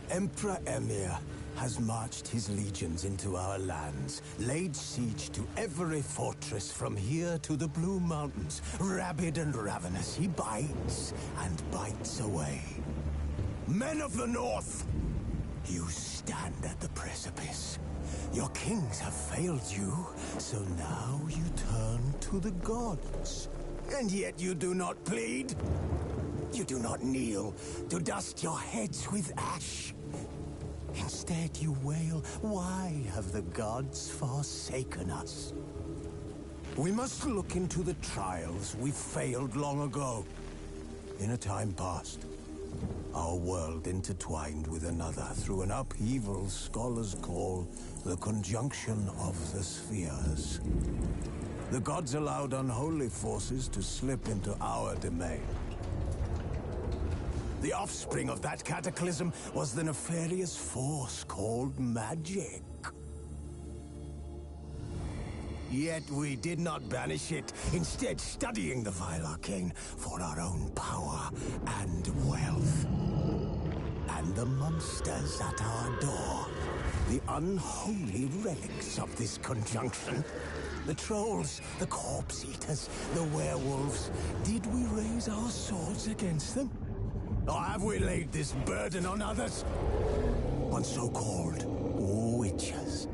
Emperor Emir has marched his legions into our lands, laid siege to every fortress from here to the Blue Mountains. Rabid and ravenous, he bites and bites away. Men of the North, you stand at the precipice. Your kings have failed you, so now you turn to the gods. And yet you do not plead. You do not kneel to dust your heads with ash. Instead you wail, why have the gods forsaken us? We must look into the trials we failed long ago. In a time past, our world intertwined with another through an upheaval scholars call the conjunction of the spheres. The gods allowed unholy forces to slip into our domain. The offspring of that cataclysm was the nefarious force called magic. Yet we did not banish it, instead studying the vile arcane for our own power and wealth. And the monsters at our door, the unholy relics of this conjunction. The trolls, the corpse eaters, the werewolves. Did we raise our swords against them? Or have we laid this burden on others? On so-called witches.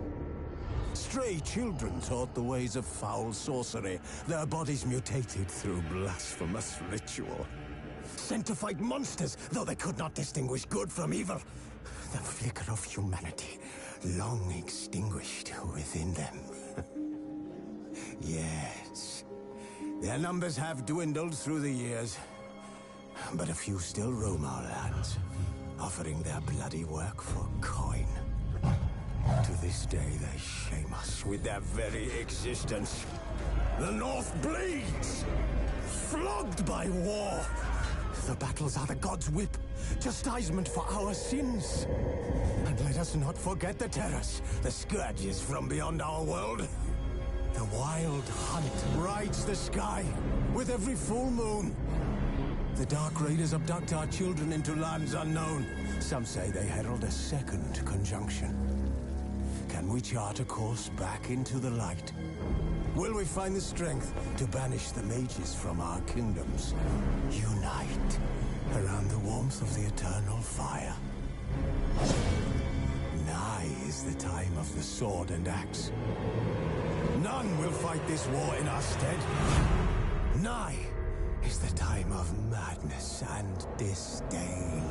Stray children taught the ways of foul sorcery, their bodies mutated through blasphemous ritual. Sent to fight monsters, though they could not distinguish good from evil. The flicker of humanity, long extinguished within them. Yes, their numbers have dwindled through the years, but a few still roam our lands, offering their bloody work for coin. To this day, they shame us with their very existence. The North bleeds, flogged by war. The battles are the gods' whip, chastisement for our sins. And let us not forget the terrors, the scourges from beyond our world. The wild hunt rides the sky with every full moon. The Dark Raiders abduct our children into lands unknown. Some say they herald a second conjunction. Can we chart a course back into the light? Will we find the strength to banish the mages from our kingdoms? Unite around the warmth of the eternal fire. Nigh is the time of the sword and axe. None will fight this war in our stead. Nigh is the time of madness and disdain.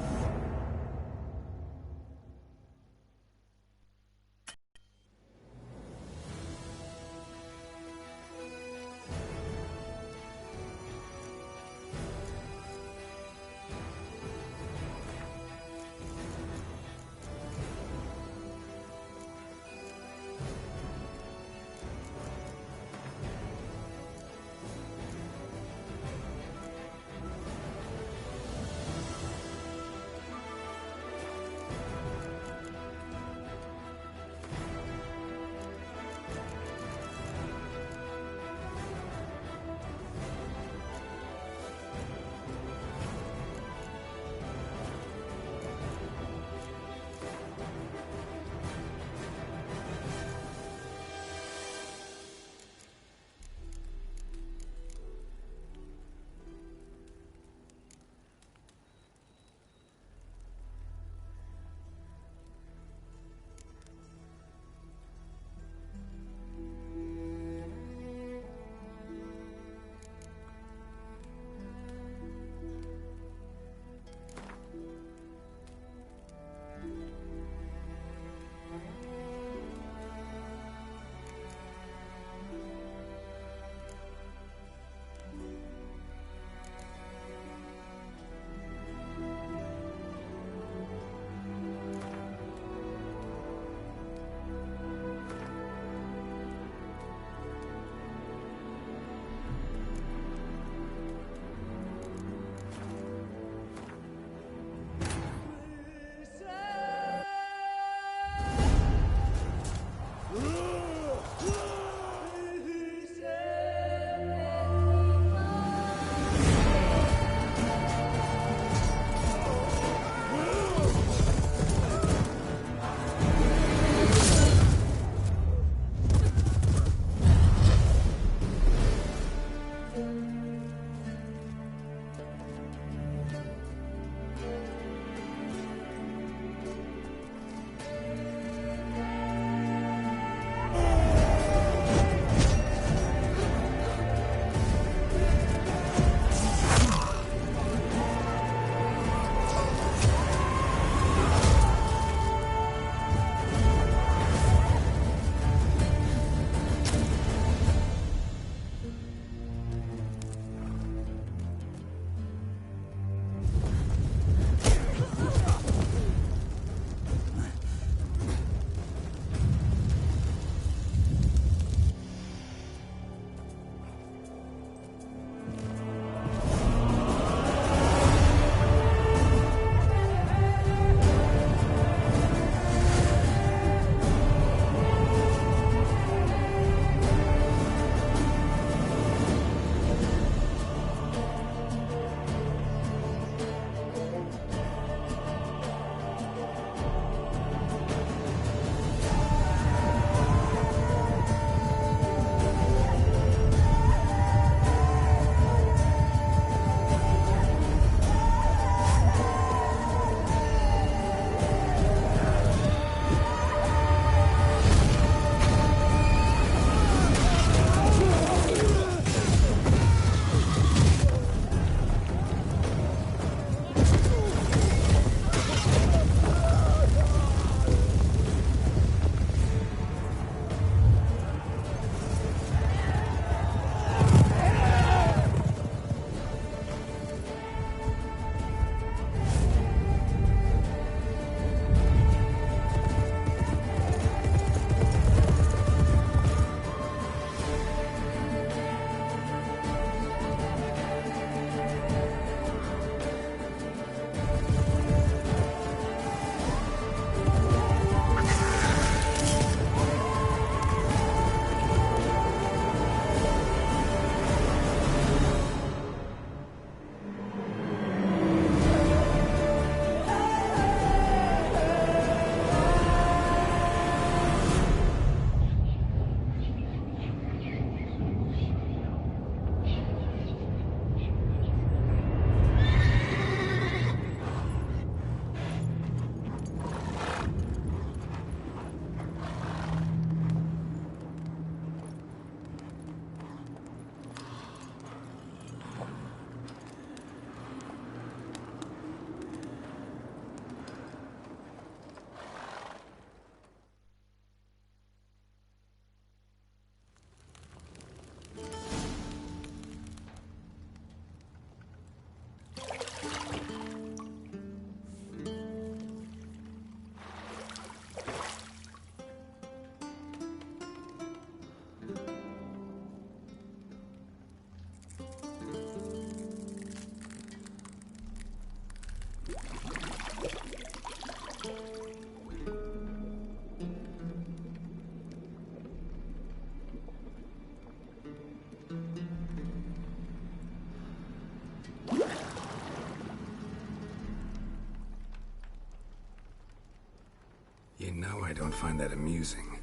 You know I don't find that amusing.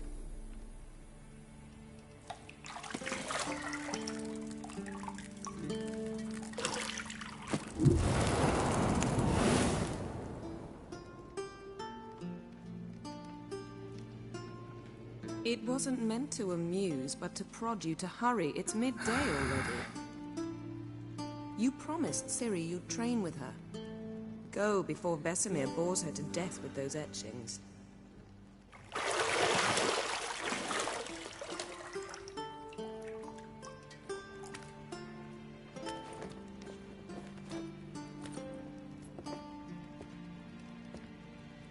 It wasn't meant to amuse, but to prod you to hurry. It's midday already. You promised Ciri you'd train with her. Go before Vesemir bores her to death with those etchings.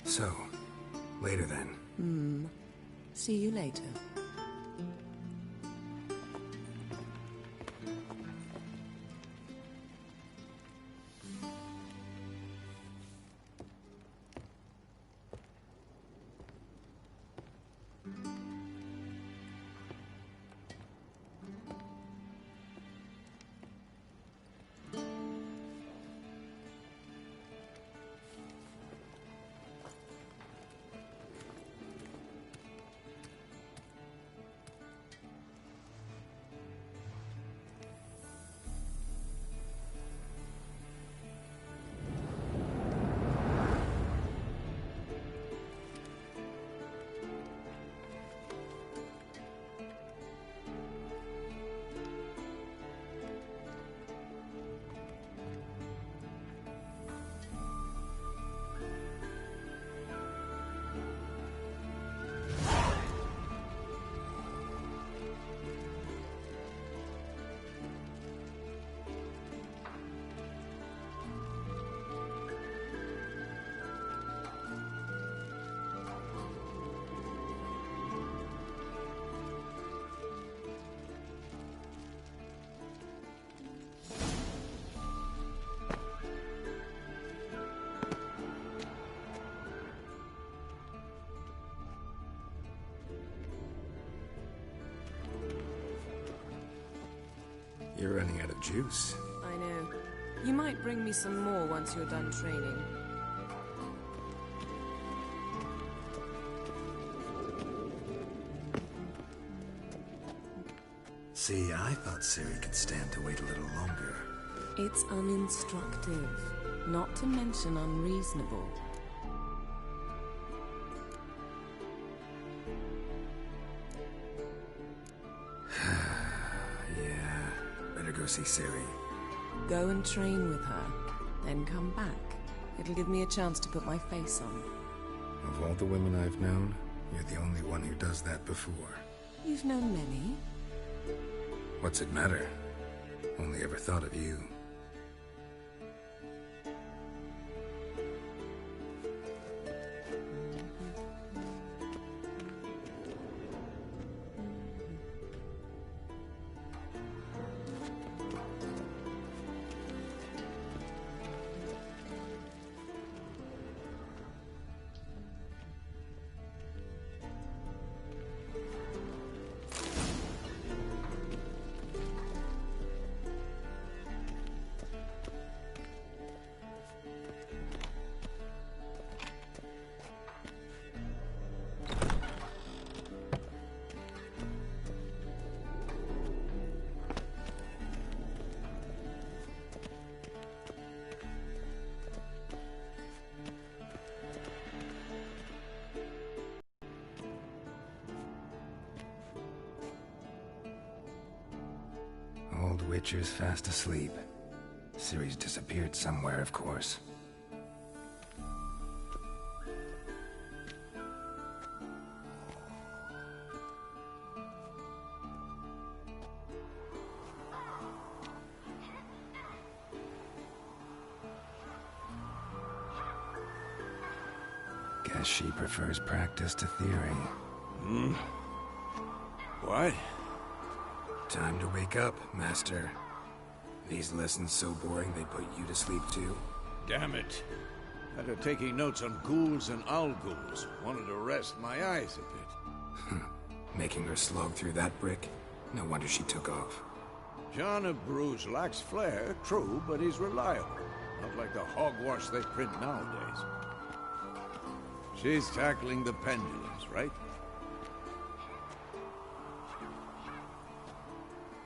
So, later then. See you later. You're running out of juice. I know. You might bring me some more once you're done training. See, I thought Ciri could stand to wait a little longer. It's uninstructive, not to mention unreasonable. Go see Ciri. Go and train with her, then come back. It'll give me a chance to put my face on. Of all the women I've known, you're the only one who does that before. You've known many. What's it matter? Only ever thought of you. Old Witcher's fast asleep. Ciri's disappeared somewhere, of course. Guess she prefers practice to theory. What? Time to wake up, Master. These lessons so boring they put you to sleep too? Damn it. After taking notes on ghouls and owl ghouls, wanted to rest my eyes a bit. Making her slog through that brick? No wonder she took off. John of Bruges lacks flair, true, but he's reliable. Not like the hogwash they print nowadays. She's tackling the pendulums, right?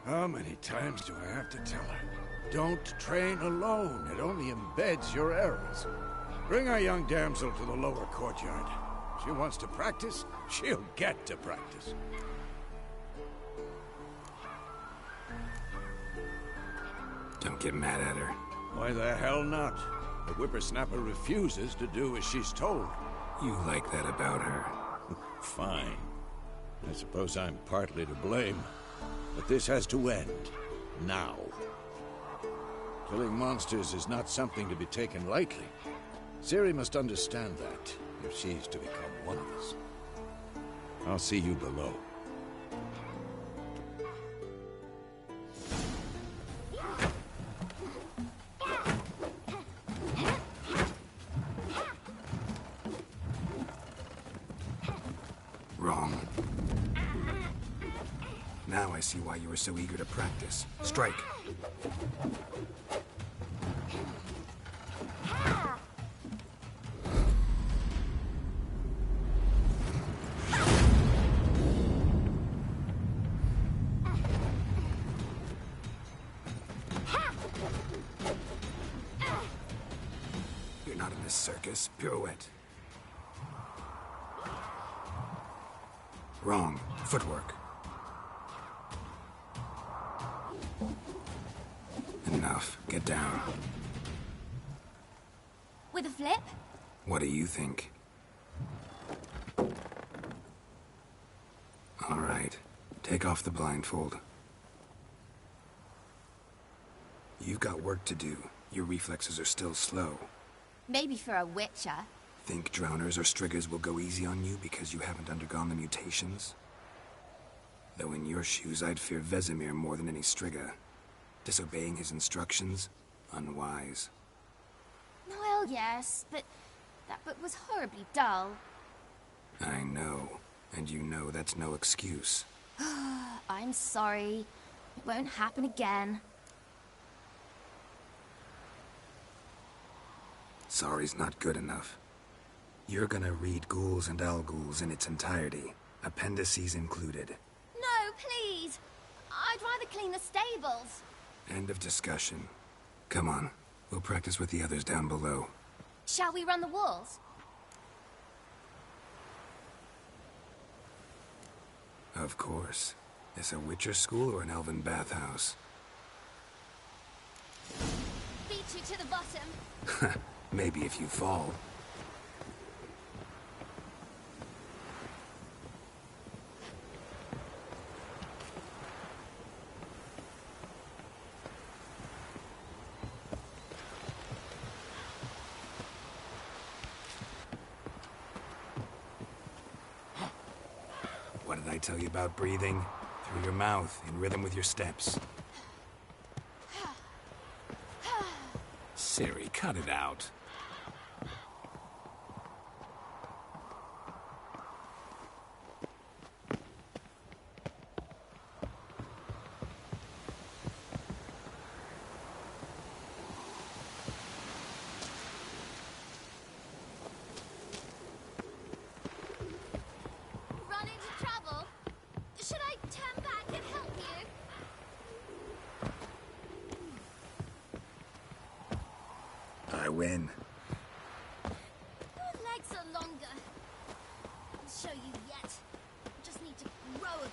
How many times do I have to tell her? Don't train alone. It only embeds your errors. Bring our young damsel to the lower courtyard. She wants to practice, she'll get to practice. Don't get mad at her. Why the hell not? The whippersnapper refuses to do as she's told. You like that about her. Fine. I suppose I'm partly to blame. But this has to end. Now. Killing monsters is not something to be taken lightly. Ciri must understand that, if she's to become one of us. I'll see you below. Wrong. Now I see why you were so eager to practice. Strike. You're not in this circus. Pirouette. Wrong. Footwork. Enough. Get down. With a flip? What do you think? All right. Take off the blindfold. You've got work to do. Your reflexes are still slow. Maybe for a witcher. Think drowners or striggers will go easy on you because you haven't undergone the mutations? Though in your shoes, I'd fear Vesemir more than any strigger. Disobeying his instructions? Unwise. Well, yes, but that book was horribly dull. I know. And you know that's no excuse. I'm sorry. It won't happen again. Sorry's not good enough. You're gonna read Ghouls and Al-Ghouls in its entirety, appendices included. No, please! I'd rather clean the stables. End of discussion. Come on, we'll practice with the others down below. Shall we run the walls? Of course. Is a Witcher school or an elven bathhouse? Beat you to the bottom. Maybe if you fall. What did I tell you about breathing? Through your mouth, in rhythm with your steps. Ciri, cut it out. Run into trouble? Should I turn back and help you? I win. Your legs are longer. I'll show you yet. Just need to grow a bit.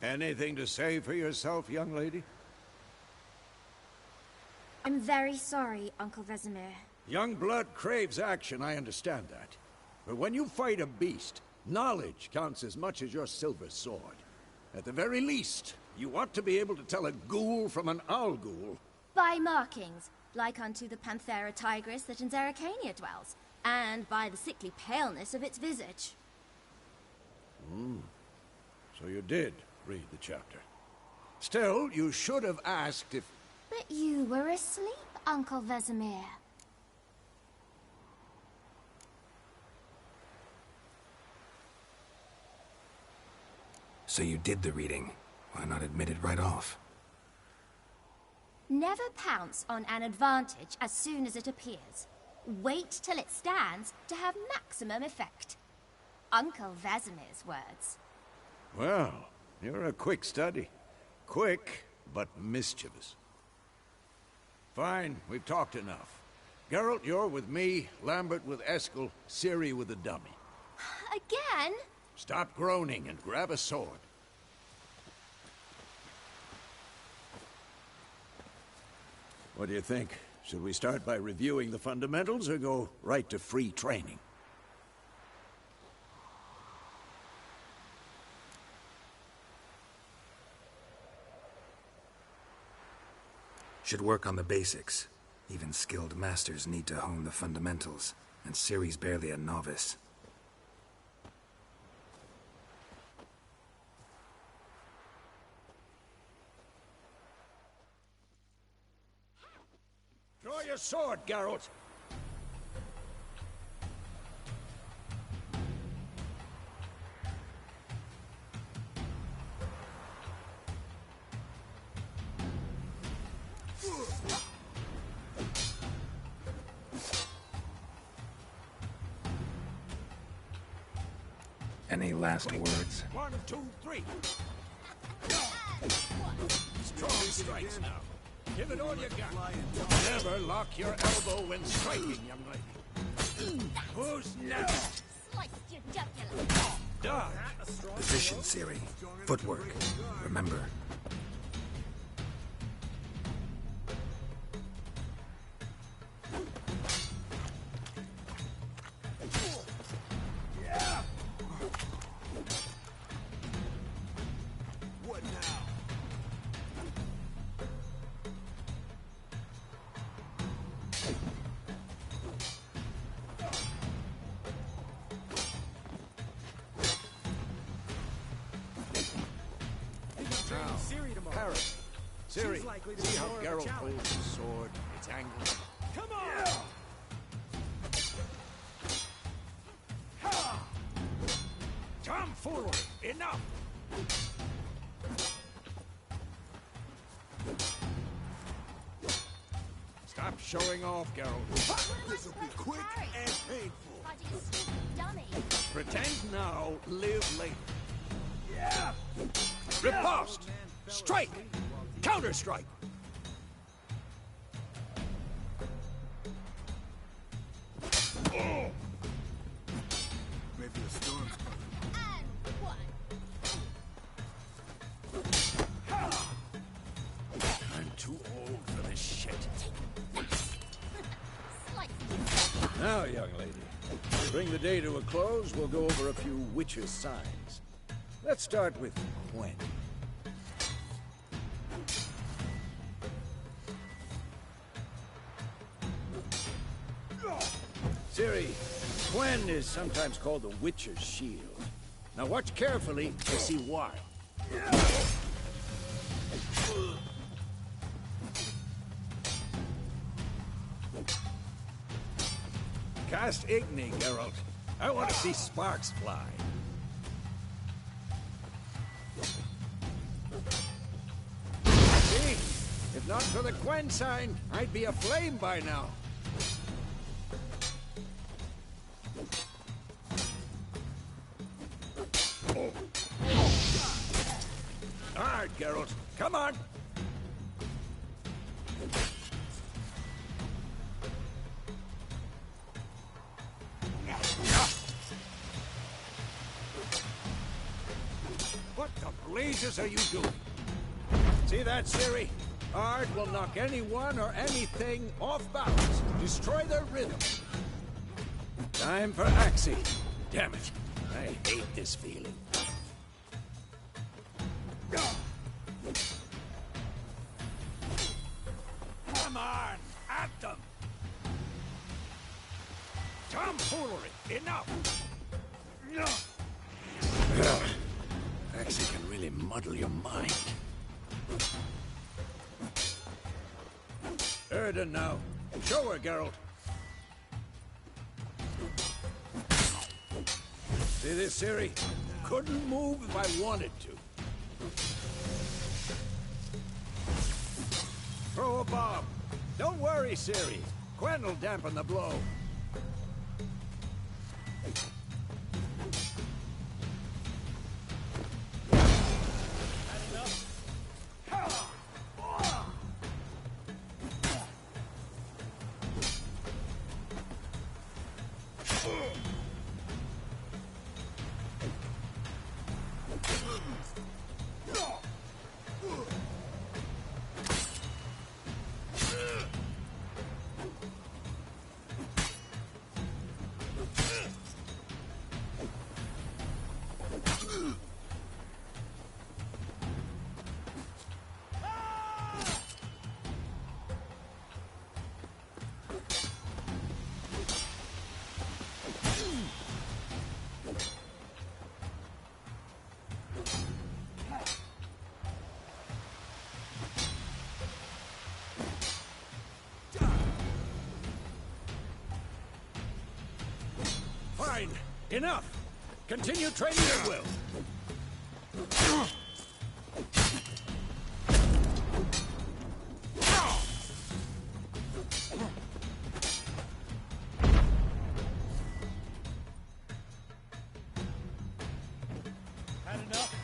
Anything to say for yourself, young lady? I'm very sorry, Uncle Vesemir. Young blood craves action, I understand that. But when you fight a beast, knowledge counts as much as your silver sword. At the very least, you ought to be able to tell a ghoul from an owl-ghoul. By markings, like unto the Panthera tigris that in Zerrikania dwells, and by the sickly paleness of its visage. So you did read the chapter. Still, you should have asked if... But you were asleep, Uncle Vesemir. So you did the reading. Why not admit it right off? Never pounce on an advantage as soon as it appears. Wait till it stands to have maximum effect. Uncle Vesemir's words. Well, you're a quick study. Quick, but mischievous. Fine, we've talked enough. Geralt, you're with me, Lambert with Eskel, Ciri with the dummy. Again? Stop groaning and grab a sword. What do you think? Should we start by reviewing the fundamentals or go right to free training? Should work on the basics. Even skilled masters need to hone the fundamentals, and Ciri's barely a novice. Draw your sword, Geralt! Any last words? 1, 2, 3. Strong strikes now. Give it all you got. Never lock your elbow when striking, young lady. Who's next? Sliced your jugular. Done. Position, Ciri. Footwork. Remember. Ciri, see how Geralt holds his sword, its angle. Come on! Tomfoolery! Enough! Stop showing off, Geralt. This'll be quick and painful. Fighting a stupid dummy. Pretend now, live later. Yeah! Riposte! Strike! Counter-strike! Oh. Maybe a storm's coming. And one. I'm too old for this shit. Sliced. Now, young lady, to bring the day to a close, we'll go over a few witches' signs. Let's start with Gwen. Ciri, Gwen is sometimes called the Witcher's Shield. Now watch carefully to see why. Cast Igni, Geralt. I want to see sparks fly. See? If not for the Gwen sign, I'd be aflame by now. Hard, Geralt. Come on. What the blazes are you doing? See that, Ciri? Ard will knock anyone or anything off balance. Destroy their rhythm. Time for Axie. Damn it. I hate this feeling. Come on, at them! Tomfoolery, enough! Axie can really muddle your mind. Erden now. Show her, Geralt. See this, Ciri? Couldn't move if I wanted to. Throw a bomb. Don't worry, Ciri. Quen will dampen the blow. Fine. Enough. Continue training at will. Had enough?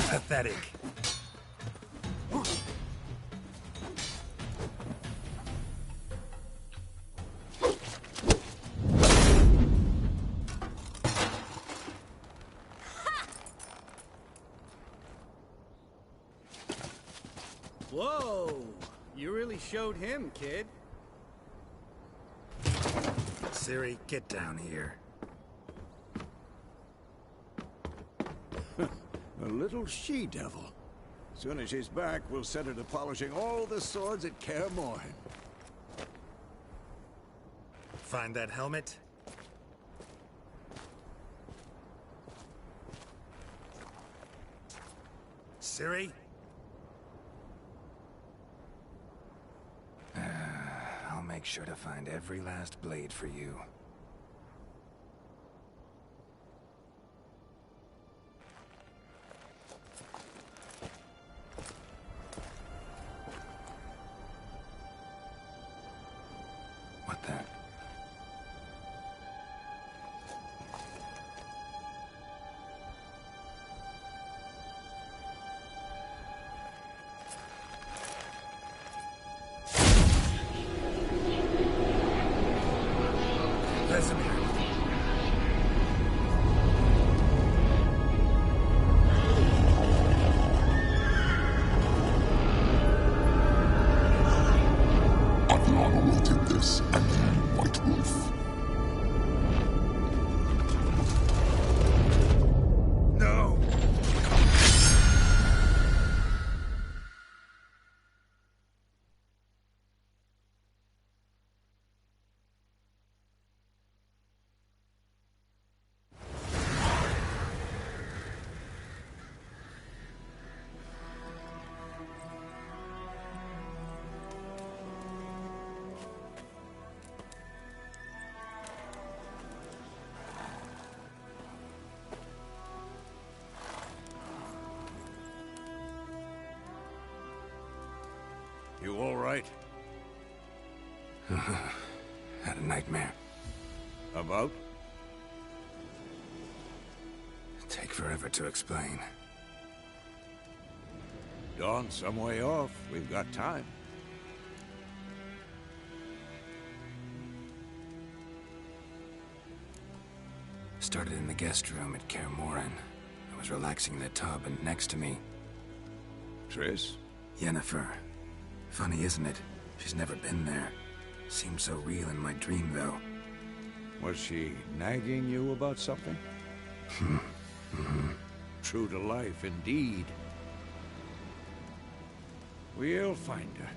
Pathetic. Whoa! You really showed him, kid. Ciri, get down here. A little she-devil. Soon as she's back, we'll set her to polishing all the swords at Kaer Morhen. Find that helmet? Ciri? I'll make sure to find every last blade for you. What the? Had a nightmare. About? Take forever to explain. Dawn's some way off. We've got time. Started in the guest room at Kaer Morhen. I was relaxing in the tub, and next to me... Triss? Yennefer. Funny, isn't it? She's never been there. Seemed so real in my dream, though. Was she nagging you about something? True to life, indeed. We'll find her.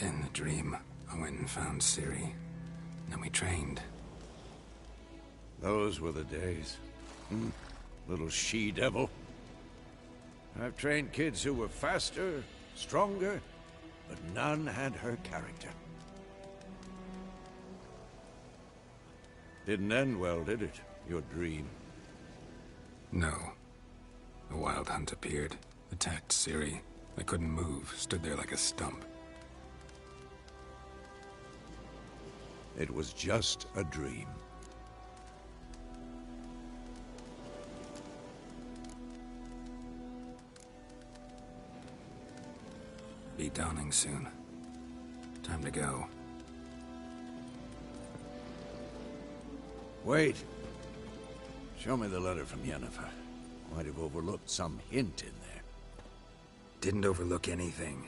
In the dream, I went and found Ciri. Then we trained. Those were the days. Little she-devil. I've trained kids who were faster, stronger, but none had her character. Didn't end well, did it? Your dream? No. A wild hunt appeared, attacked Ciri. I couldn't move, stood there like a stump. It was just a dream. Be dawning soon. Time to go. Wait. Show me the letter from Yennefer. Might have overlooked some hint in there. Didn't overlook anything.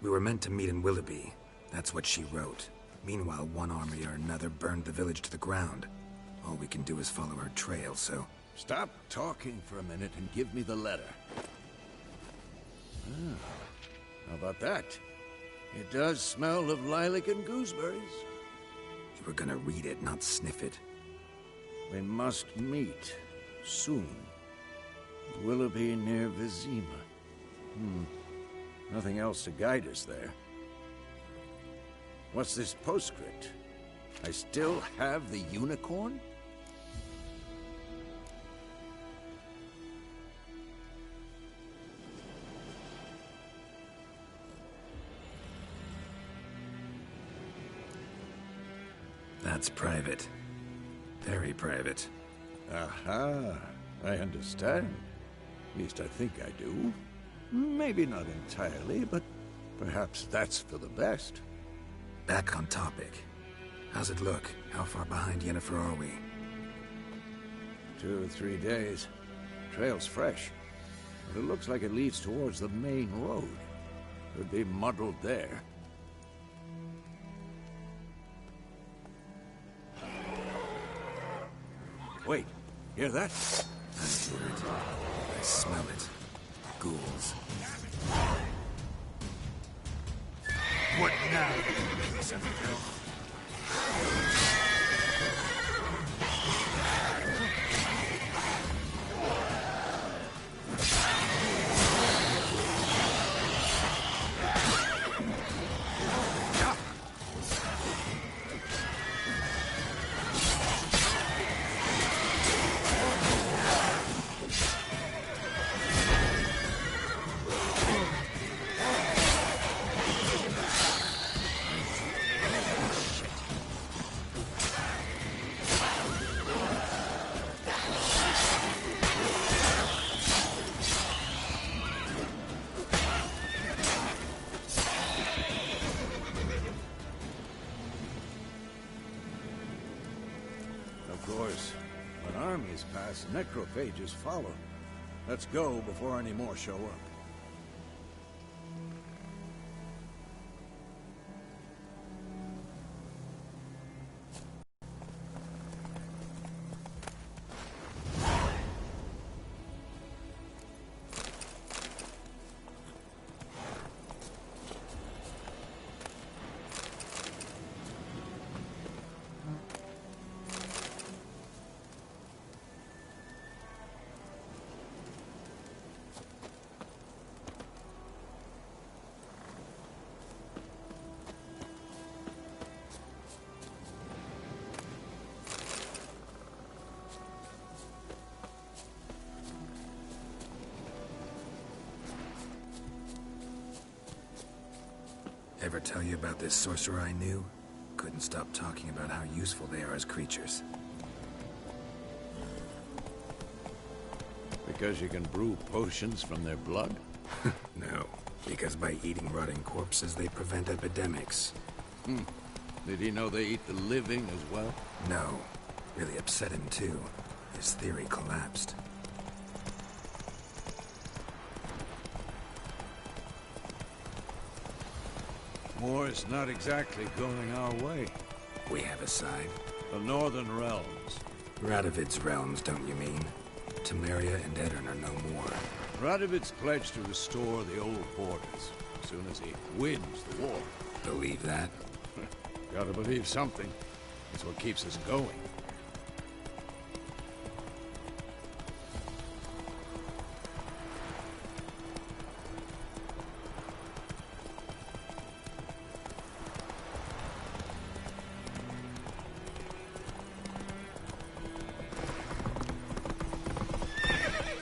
We were meant to meet in Willoughby. That's what she wrote. Meanwhile, one army or another burned the village to the ground. All we can do is follow her trail, so... Stop talking for a minute and give me the letter. How about that? It does smell of lilac and gooseberries. You were gonna read it, not sniff it. We must meet. Soon. Willoughby near Vizima. Nothing else to guide us there. What's this postscript? I still have the unicorn? That's private. Very private. Aha, I understand. At least I think I do. Maybe not entirely, but perhaps that's for the best. Back on topic. How's it look? How far behind Yennefer are we? 2 or 3 days. Trail's fresh, but it looks like it leads towards the main road. Could be muddled there. Wait, hear that? I hear it. I smell it. Ghouls. What now? Of course, when armies pass, necrophages follow. Let's go before any more show up. Ever tell you about this sorcerer I knew? Couldn't stop talking about how useful they are as creatures. Because you can brew potions from their blood? No, because by eating rotting corpses, they prevent epidemics. Did he know they eat the living as well? No. Really upset him, too. His theory collapsed. War's not exactly going our way. We have a side. The Northern Realms. Radovid's realms, don't you mean? Temeria and Edirn are no more. Radovid's pledged to restore the old borders as soon as he wins the war. Believe that? Gotta believe something. It's what keeps us going.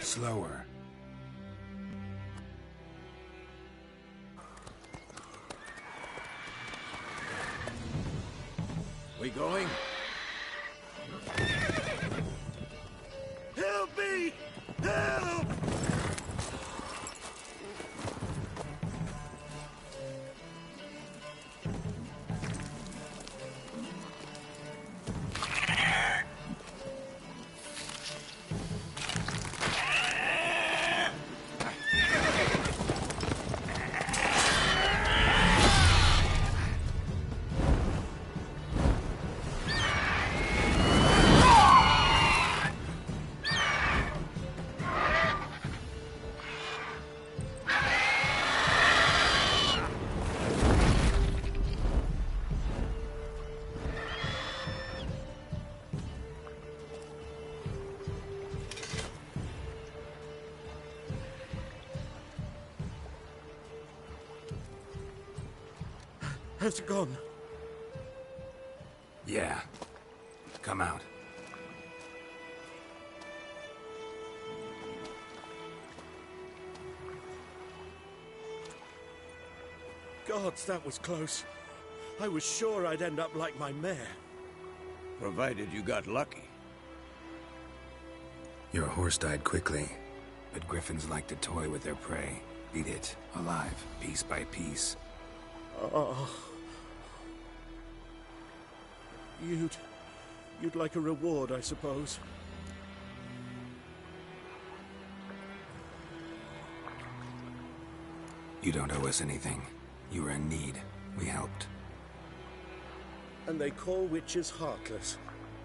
Slower. We going? Help me! Help! Has it gone? Yeah. Come out. Gods, that was close. I was sure I'd end up like my mare. Provided you got lucky. Your horse died quickly, but griffins like to toy with their prey. Eat it, alive, piece by piece. Oh. You'd like a reward, I suppose. You don't owe us anything. You were in need. We helped. And they call witches heartless.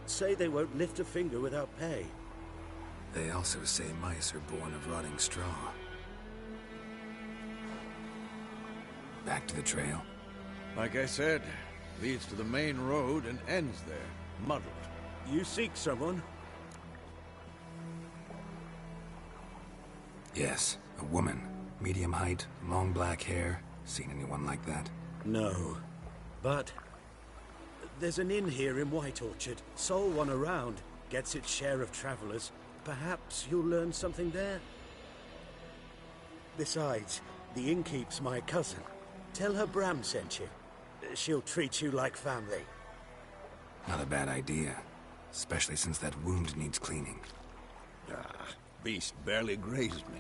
Say they won't lift a finger without pay. They also say mice are born of rotting straw. Back to the trail? Like I said, leads to the main road and ends there, muddled. You seek someone? Yes, a woman. Medium height, long black hair. Seen anyone like that? No. But there's an inn here in White Orchard. Sole one around. Gets its share of travelers. Perhaps you'll learn something there? Besides, the innkeep's my cousin. Tell her Bram sent you. She'll treat you like family. Not a bad idea. Especially since that wound needs cleaning. Beast barely grazed me.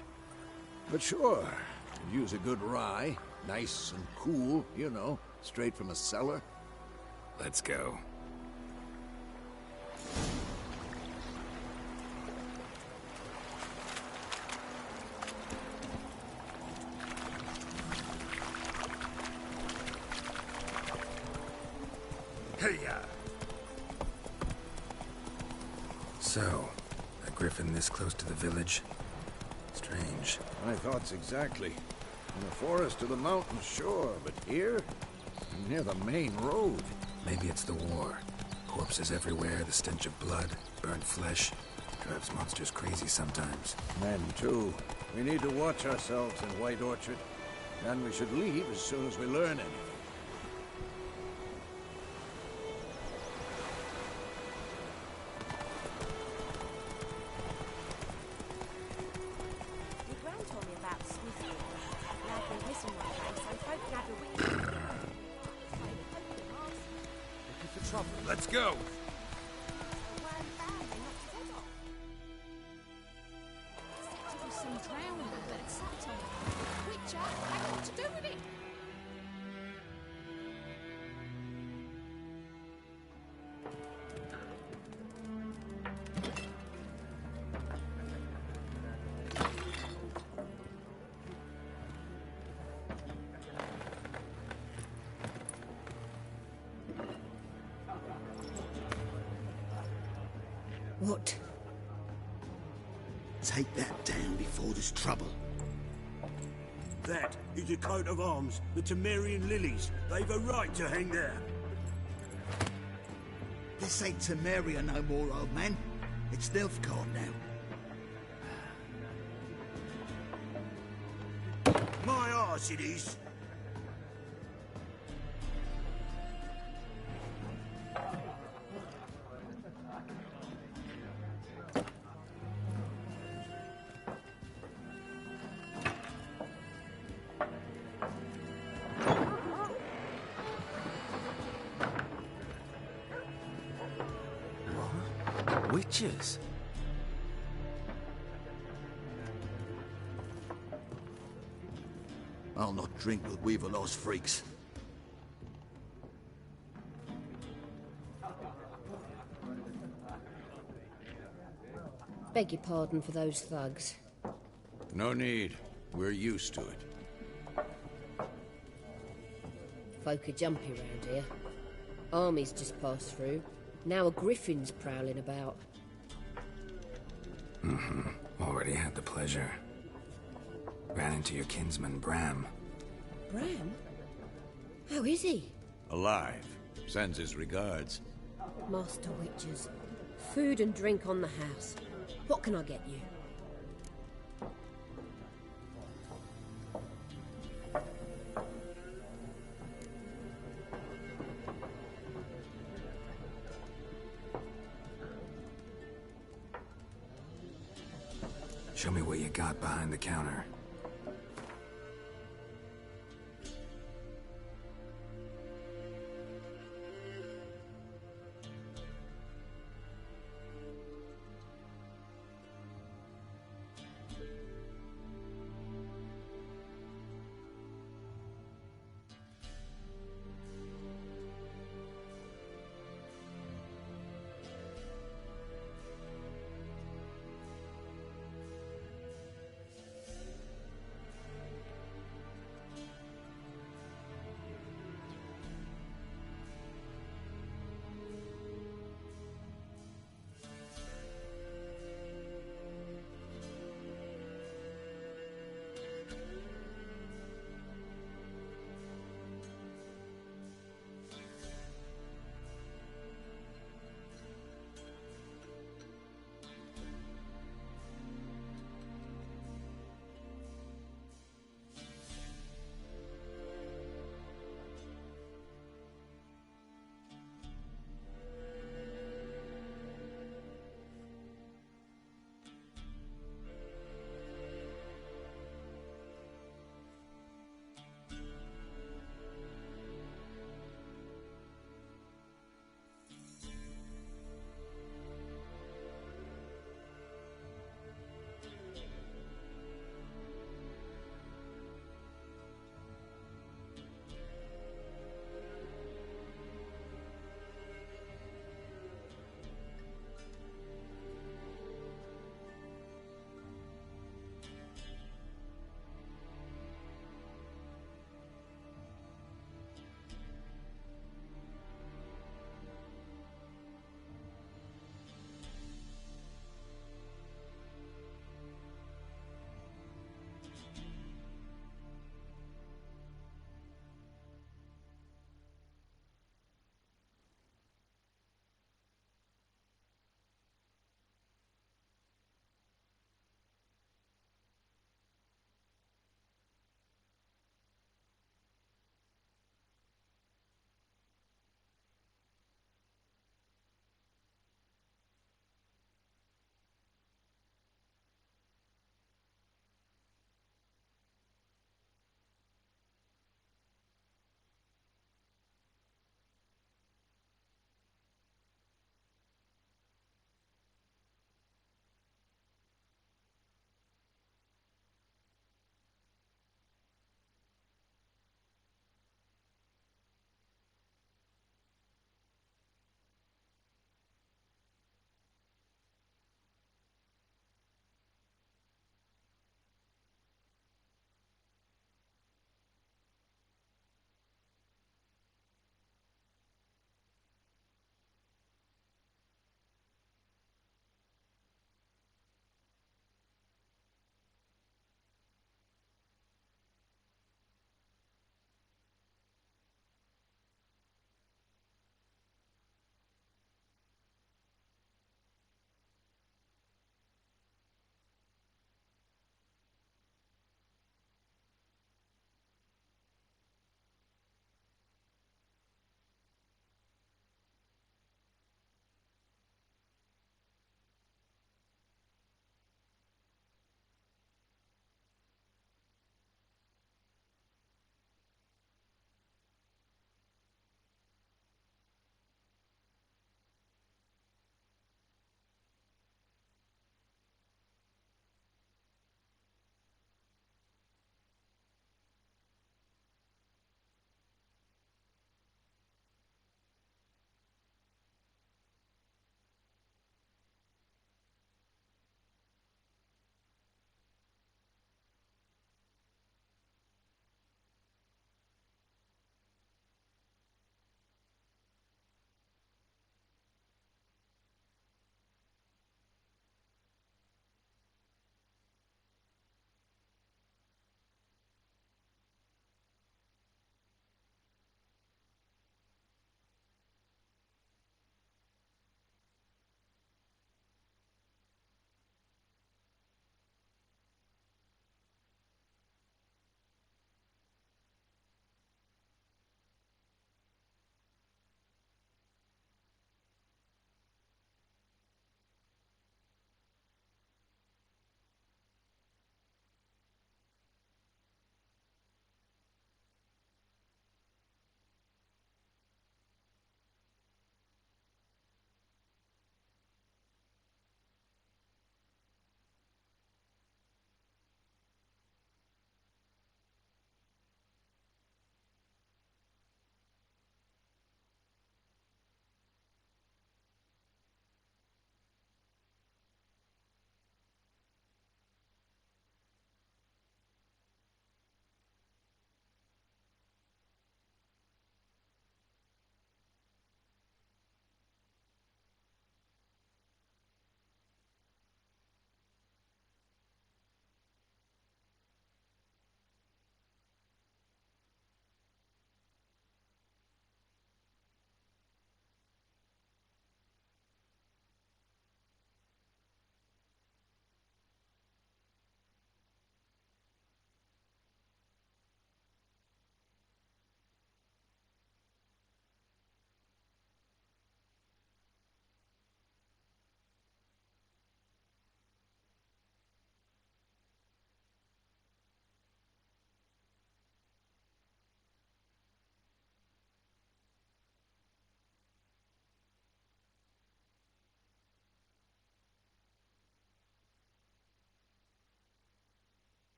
But sure, could use a good rye. Nice and cool, you know, straight from a cellar. Let's go. Hey-ya! So, a griffin this close to the village? Strange. My thoughts exactly. In the forest or the mountains, sure, but here? Near the main road. Maybe it's the war. Corpses everywhere, the stench of blood, burnt flesh. Drives monsters crazy sometimes. Men, too. We need to watch ourselves in White Orchard. And we should leave as soon as we learn anything. Your grand told me about Subiendo. I've been missing one time, so I folk gather with you. trouble. Let's go! Some drowning, but it's subtle. Witcher, I got what to do with it. What? Take that down before there's trouble. That is a coat of arms, the Temerian lilies. They've a right to hang there. This ain't Temeria no more, old man. It's Nilfgaard now. My arse it is. Witches? I'll not drink with Weaverlost freaks. Beg your pardon for those thugs. No need. We're used to it. Folk are jumpy round here. Armies just passed through. Now a griffin's prowling about. Already had the pleasure. Ran into your kinsman, Bram. Bram? How is he? Alive. Sends his regards. Master Witchers. Food and drink on the house. What can I get you? Show me what you got behind the counter.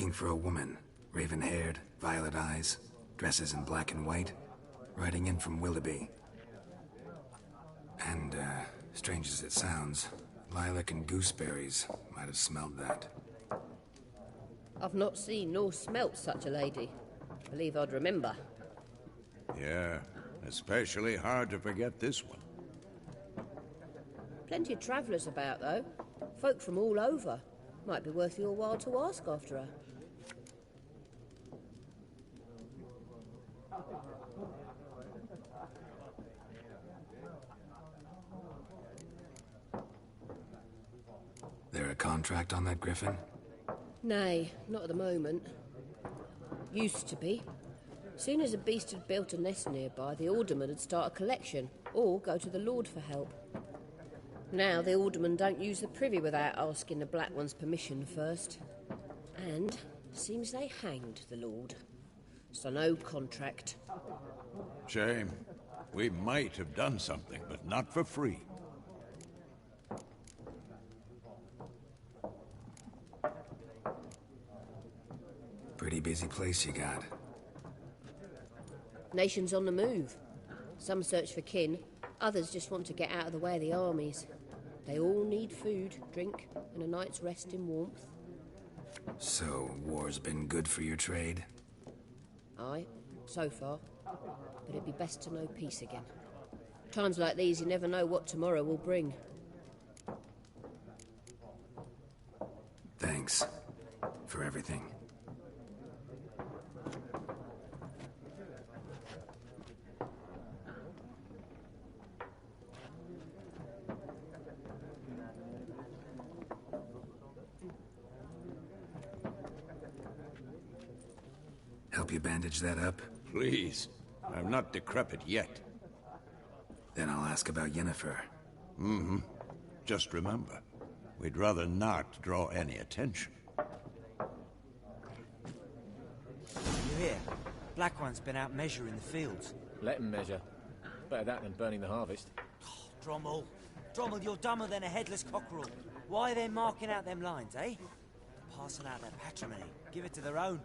looking for a woman. Raven-haired, violet eyes, dresses in black and white, riding in from Willoughby. And, strange as it sounds, lilac and gooseberries might have smelled that. I've not seen nor smelt such a lady. Believe I'd remember. Yeah, especially hard to forget this one. Plenty of travellers about, though. Folk from all over. Might be worth your while to ask after her. There a contract on that griffin? Nay, not at the moment. Used to be. Soon as a beast had built a nest nearby, the alderman would start a collection, or go to the Lord for help. Now the aldermen don't use the privy without asking the Black One's permission first. And seems they hanged the Lord. So no contract. Shame. We might have done something, but not for free. Pretty busy place you got. Nations on the move. Some search for kin, others just want to get out of the way of the armies. They all need food, drink, and a night's rest in warmth. So, war's been good for your trade? Aye, so far. But it'd be best to know peace again. Times like these, you never know what tomorrow will bring. Thanks for everything. Help you bandage that up? Please. I'm not decrepit yet. Then I'll ask about Yennefer. Mm-hmm. Just remember, we'd rather not draw any attention. You hear? Black One's been out measuring the fields. Let him measure. Better that than burning the harvest. Oh, Drommel. Drommel, you're dumber than a headless cockerel. Why are they marking out them lines, eh? Passing out their patrimony. Give it to their own.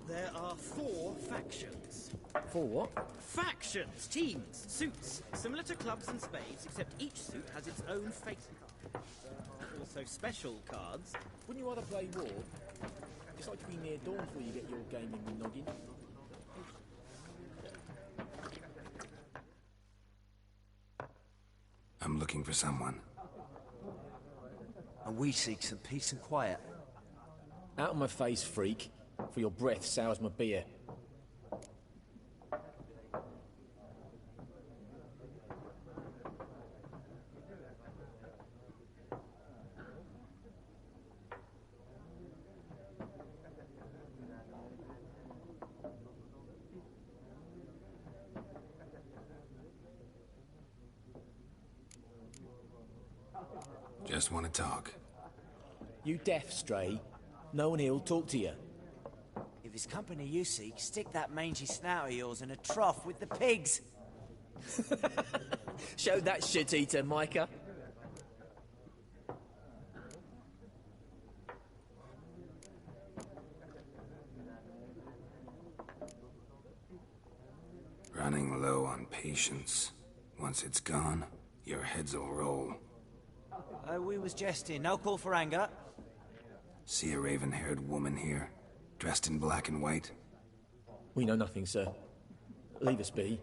There are 4 factions. 4 what? Factions! Teams, suits. Similar to clubs and spades, except each suit has its own face card. There are also special cards. Wouldn't you rather play war? It's like to be near dawn before you get your game in the noggin. I'm looking for someone. And we seek some peace and quiet. Out of my face, freak. For your breath sours my beer. Just want to talk. You deaf, Stray? No one here will talk to you. If it's company you seek, stick that mangy snout of yours in a trough with the pigs. Show that shit-eater, Micah. Running low on patience. Once it's gone, your heads will roll. We was jesting. No call for anger. See a raven-haired woman here, dressed in black and white? We know nothing, sir. Leave us be.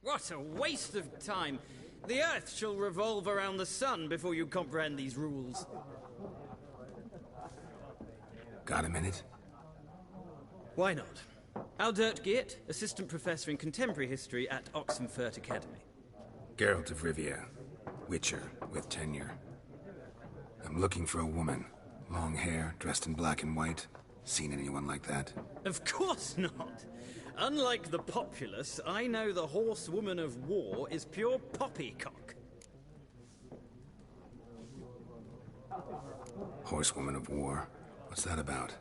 What a waste of time! The Earth shall revolve around the sun before you comprehend these rules. Got a minute? Why not? Aldert Geert, Assistant Professor in Contemporary History at Oxenfurt Academy. Geralt of Rivia, Witcher with tenure. I'm looking for a woman. Long hair, dressed in black and white. Seen anyone like that? Of course not! Unlike the populace, I know the horsewoman of war is pure poppycock. Horsewoman of war? What's that about?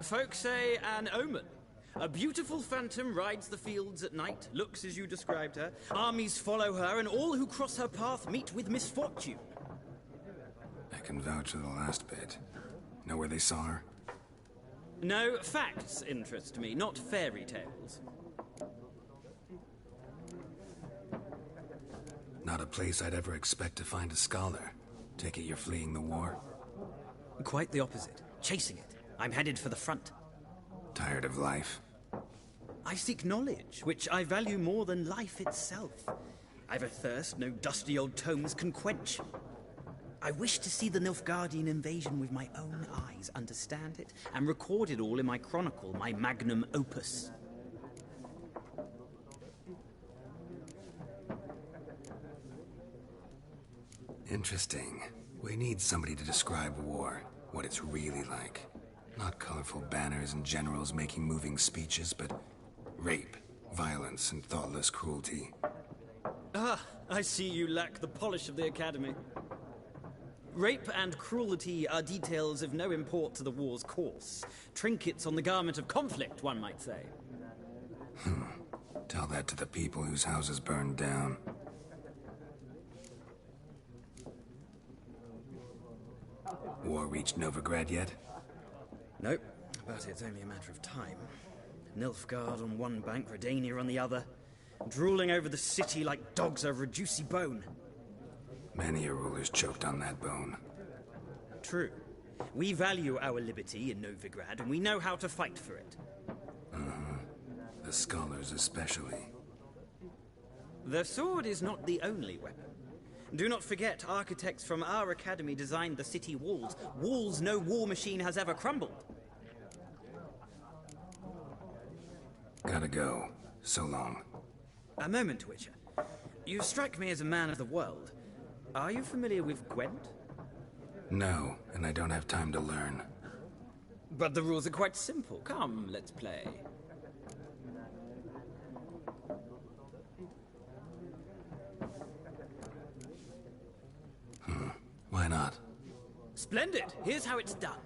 Folk say an omen. A beautiful phantom rides the fields at night, looks as you described her. Armies follow her, and all who cross her path meet with misfortune. I can vouch for the last bit. Know where they saw her? No, facts interest me, not fairy tales. Not a place I'd ever expect to find a scholar. Take it you're fleeing the war? Quite the opposite. Chasing it. I'm headed for the front. Tired of life? I seek knowledge, which I value more than life itself. I've a thirst no dusty old tomes can quench. I wish to see the Nilfgaardian invasion with my own eyes, understand it, and record it all in my chronicle, my magnum opus. Interesting. We need somebody to describe war, what it's really like. Not colorful banners and generals making moving speeches, but rape, violence, and thoughtless cruelty. Ah, I see you lack the polish of the Academy. Rape and cruelty are details of no import to the war's course. Trinkets on the garment of conflict, one might say. Tell that to the people whose houses burned down. War reached Novigrad yet? Nope, but it's only a matter of time. Nilfgaard on one bank, Redania on the other, drooling over the city like dogs over a juicy bone. Many a ruler's choked on that bone. True. We value our liberty in Novigrad, and we know how to fight for it. The scholars especially. The sword is not the only weapon. Do not forget, architects from our academy designed the city walls. Walls no war machine has ever crumbled. Gotta go. So long. A moment, Witcher. You strike me as a man of the world. Are you familiar with Gwent? No, and I don't have time to learn. But the rules are quite simple. Come, let's play. Why not? Splendid! Here's how it's done.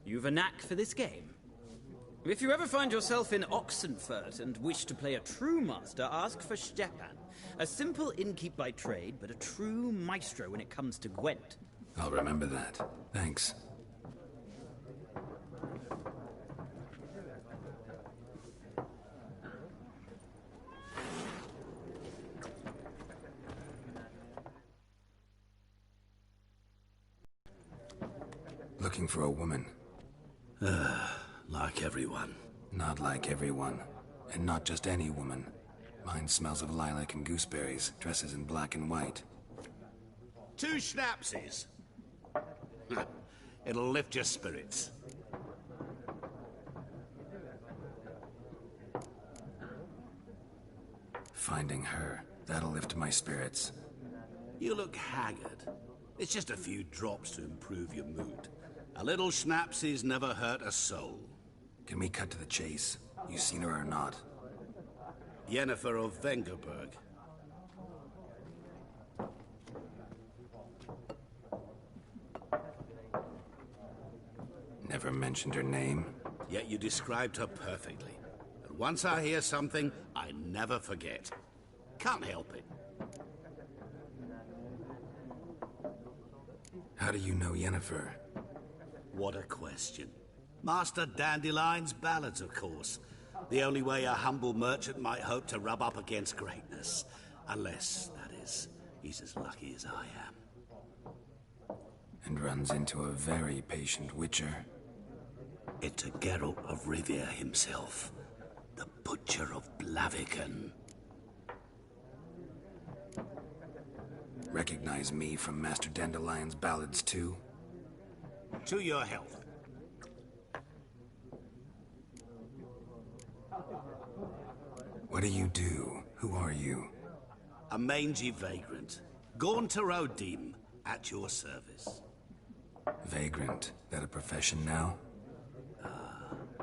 You've a knack for this game. If you ever find yourself in Oxenfurt and wish to play a true master, ask for Stepan. A simple innkeep by trade, but a true maestro when it comes to Gwent. I'll remember that. Thanks. Looking for a woman. Like everyone. Not like everyone. And not just any woman. Mine smells of lilac and gooseberries, dresses in black and white. 2 schnapsies. It'll lift your spirits. Finding her, that'll lift my spirits. You look haggard. It's just a few drops to improve your mood. A little schnapsies never hurt a soul. Can we cut to the chase? You seen her or not? Yennefer of Vengerberg. Never mentioned her name. Yet you described her perfectly. And once I hear something, I never forget. Can't help it. How do you know Yennefer? What a question. Master Dandelion's ballads, of course. The only way a humble merchant might hope to rub up against greatness. Unless, that is, he's as lucky as I am. And runs into a very patient witcher. It's a Geralt of Rivia himself. The Butcher of Blaviken. Recognize me from Master Dandelion's ballads, too? To your health. What do you do? Who are you? A mangy vagrant. Gaunter Odim, at your service. Vagrant. That a profession now?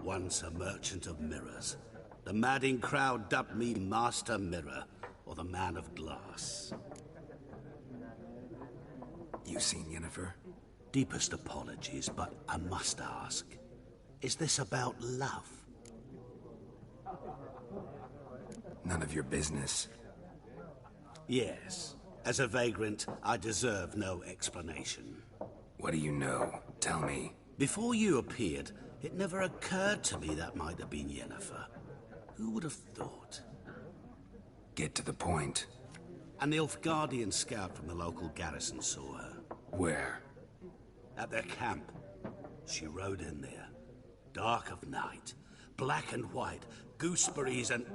Once a merchant of mirrors. The madding crowd dubbed me Master Mirror, or the Man of Glass. You seen Yennefer? Deepest apologies, but I must ask. Is this about love? None of your business. Yes. As a vagrant, I deserve no explanation. What do you know? Tell me. Before you appeared, it never occurred to me that might have been Yennefer. Who would have thought? Get to the point. An Nilfgaardian scout from the local garrison saw her. Where? At their camp. She rode in there. Dark of night. Black and white. Gooseberries and...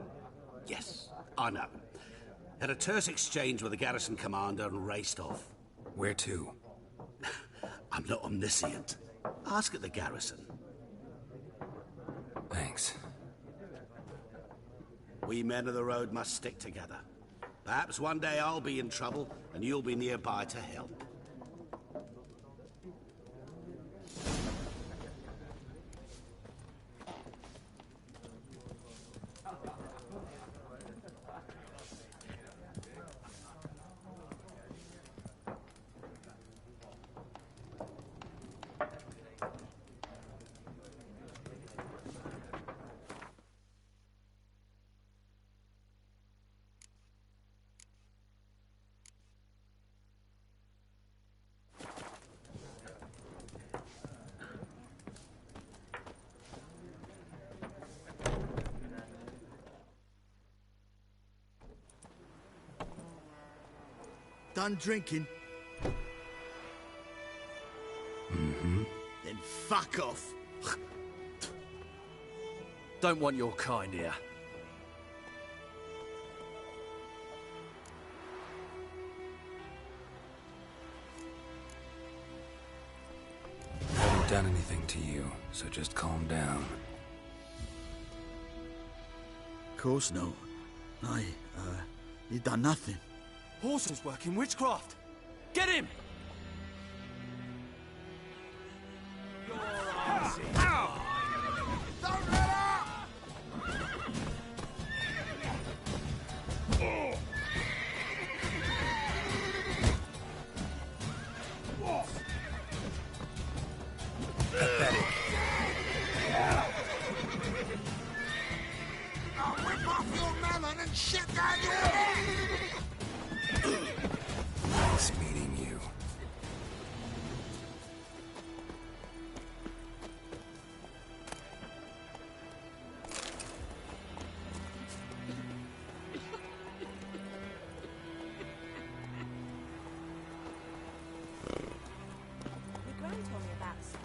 Yes, I know. Had a terse exchange with the garrison commander and raced off. Where to? I'm not omniscient. Ask at the garrison. Thanks. We men of the road must stick together. Perhaps one day I'll be in trouble and you'll be nearby to help. Done drinking? Mm-hmm. Then fuck off. Don't want your kind here. I haven't done anything to you, so just calm down. Of course no. You done nothing. Horses working witchcraft. Get him! Pathetic. shit down here! Nice meeting you. Your gran told me about some.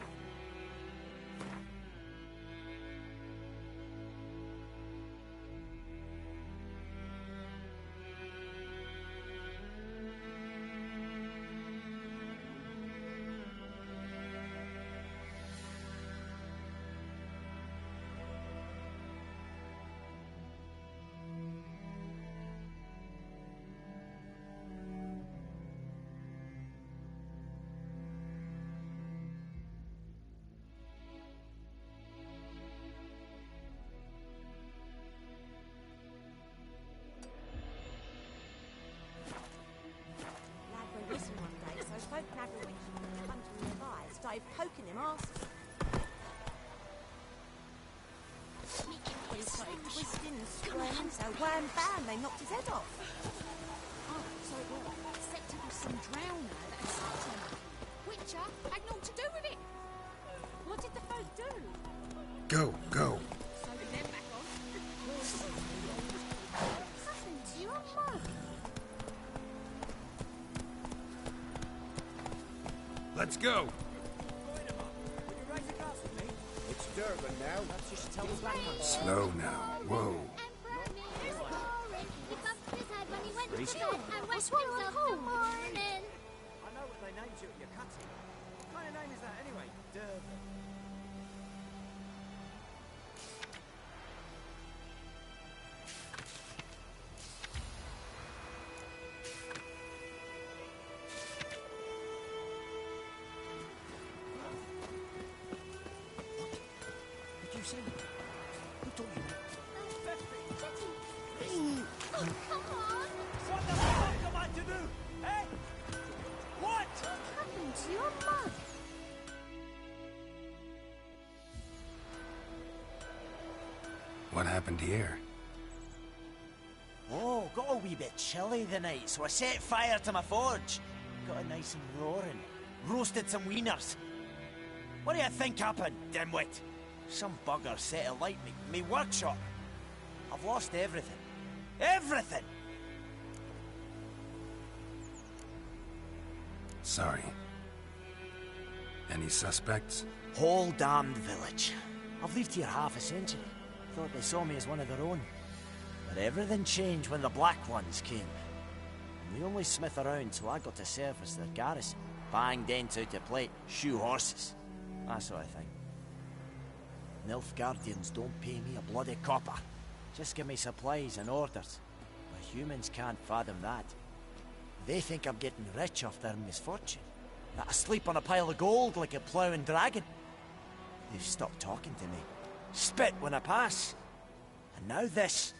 Lad went missing one day, so folk nagging witch hunting nearby started poking him arses. He started twisting and squirming, so wham bam, they knocked his head off. Oh, so it was. Except it was some drowner that had sucked him. Witcher had naught to do with it. What did the folk do? Go, go. Sewing them back on. What happened to your mug? Let's go. It's Durban now. Perhaps you should tell the black ones. Slow now. Whoa. What's wrong with Paul? I know what they named you at your cutting. What kind of name is that anyway? Durban. Did you see me? Who told you that? Oh, come on! What the fuck am I to do? Eh? What? What happened to your mug? What happened here? Oh, got a wee bit chilly the night, so I set fire to my forge. Got it nice and roaring. Roasted some wieners. What do you think happened, dimwit? Some bugger set alight me workshop. I've lost everything. Everything! Sorry. Any suspects? Whole damned village. I've lived here half a century. Thought they saw me as one of their own. But everything changed when the Black Ones came. I'm the only smith around, so I got to serve as their garrison. Bang dents out of plate, shoe horses. That sort of thing. Nilfgaardians don't pay me a bloody copper. Just give me supplies and orders. But humans can't fathom that. They think I'm getting rich off their misfortune. That I sleep on a pile of gold like a ploughing dragon. They've stopped talking to me. Spit when I pass. And now this.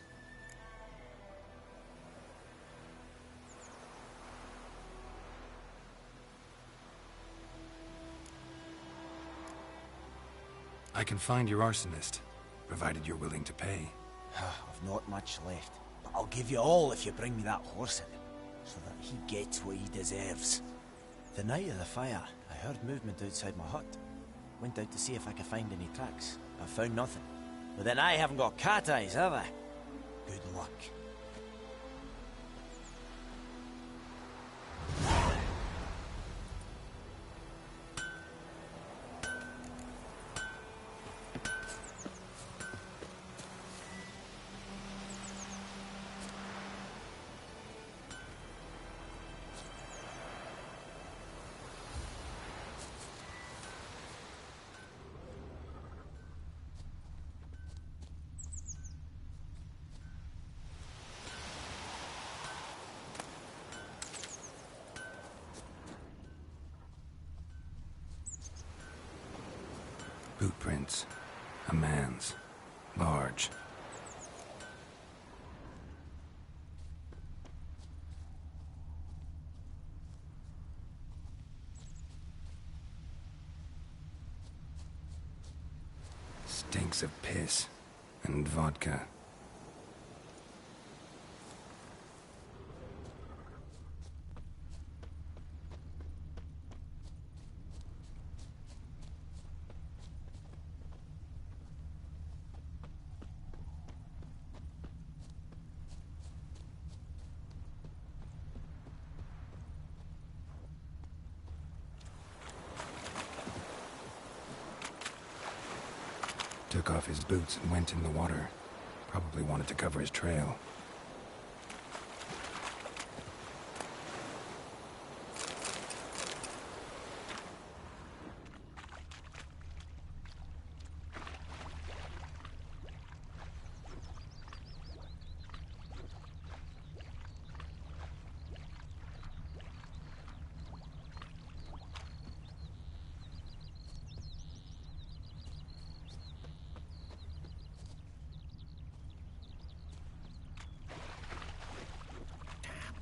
I can find your arsonist, provided you're willing to pay. I've not much left, but I'll give you all if you bring me that horse in, so that he gets what he deserves. The night of the fire, I heard movement outside my hut. Went out to see if I could find any tracks. I found nothing. But then I haven't got cat eyes, have I? Good luck. Bootprints. A man's. Large. Stinks of piss and vodka. Took off his boots and went in the water. Probably wanted to cover his trail.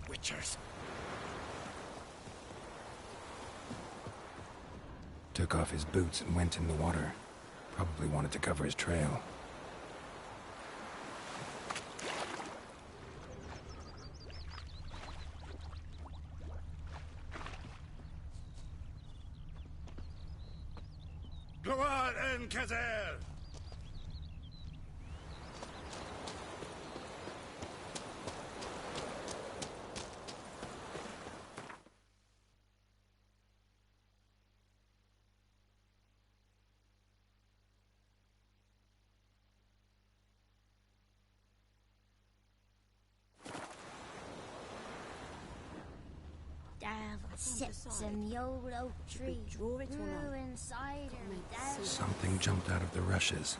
Witchers. Took off his boots and went in the water. Probably wanted to cover his trail. Go on, Kazir! Sits in the old oak tree, grew inside her. Something jumped out of the rushes.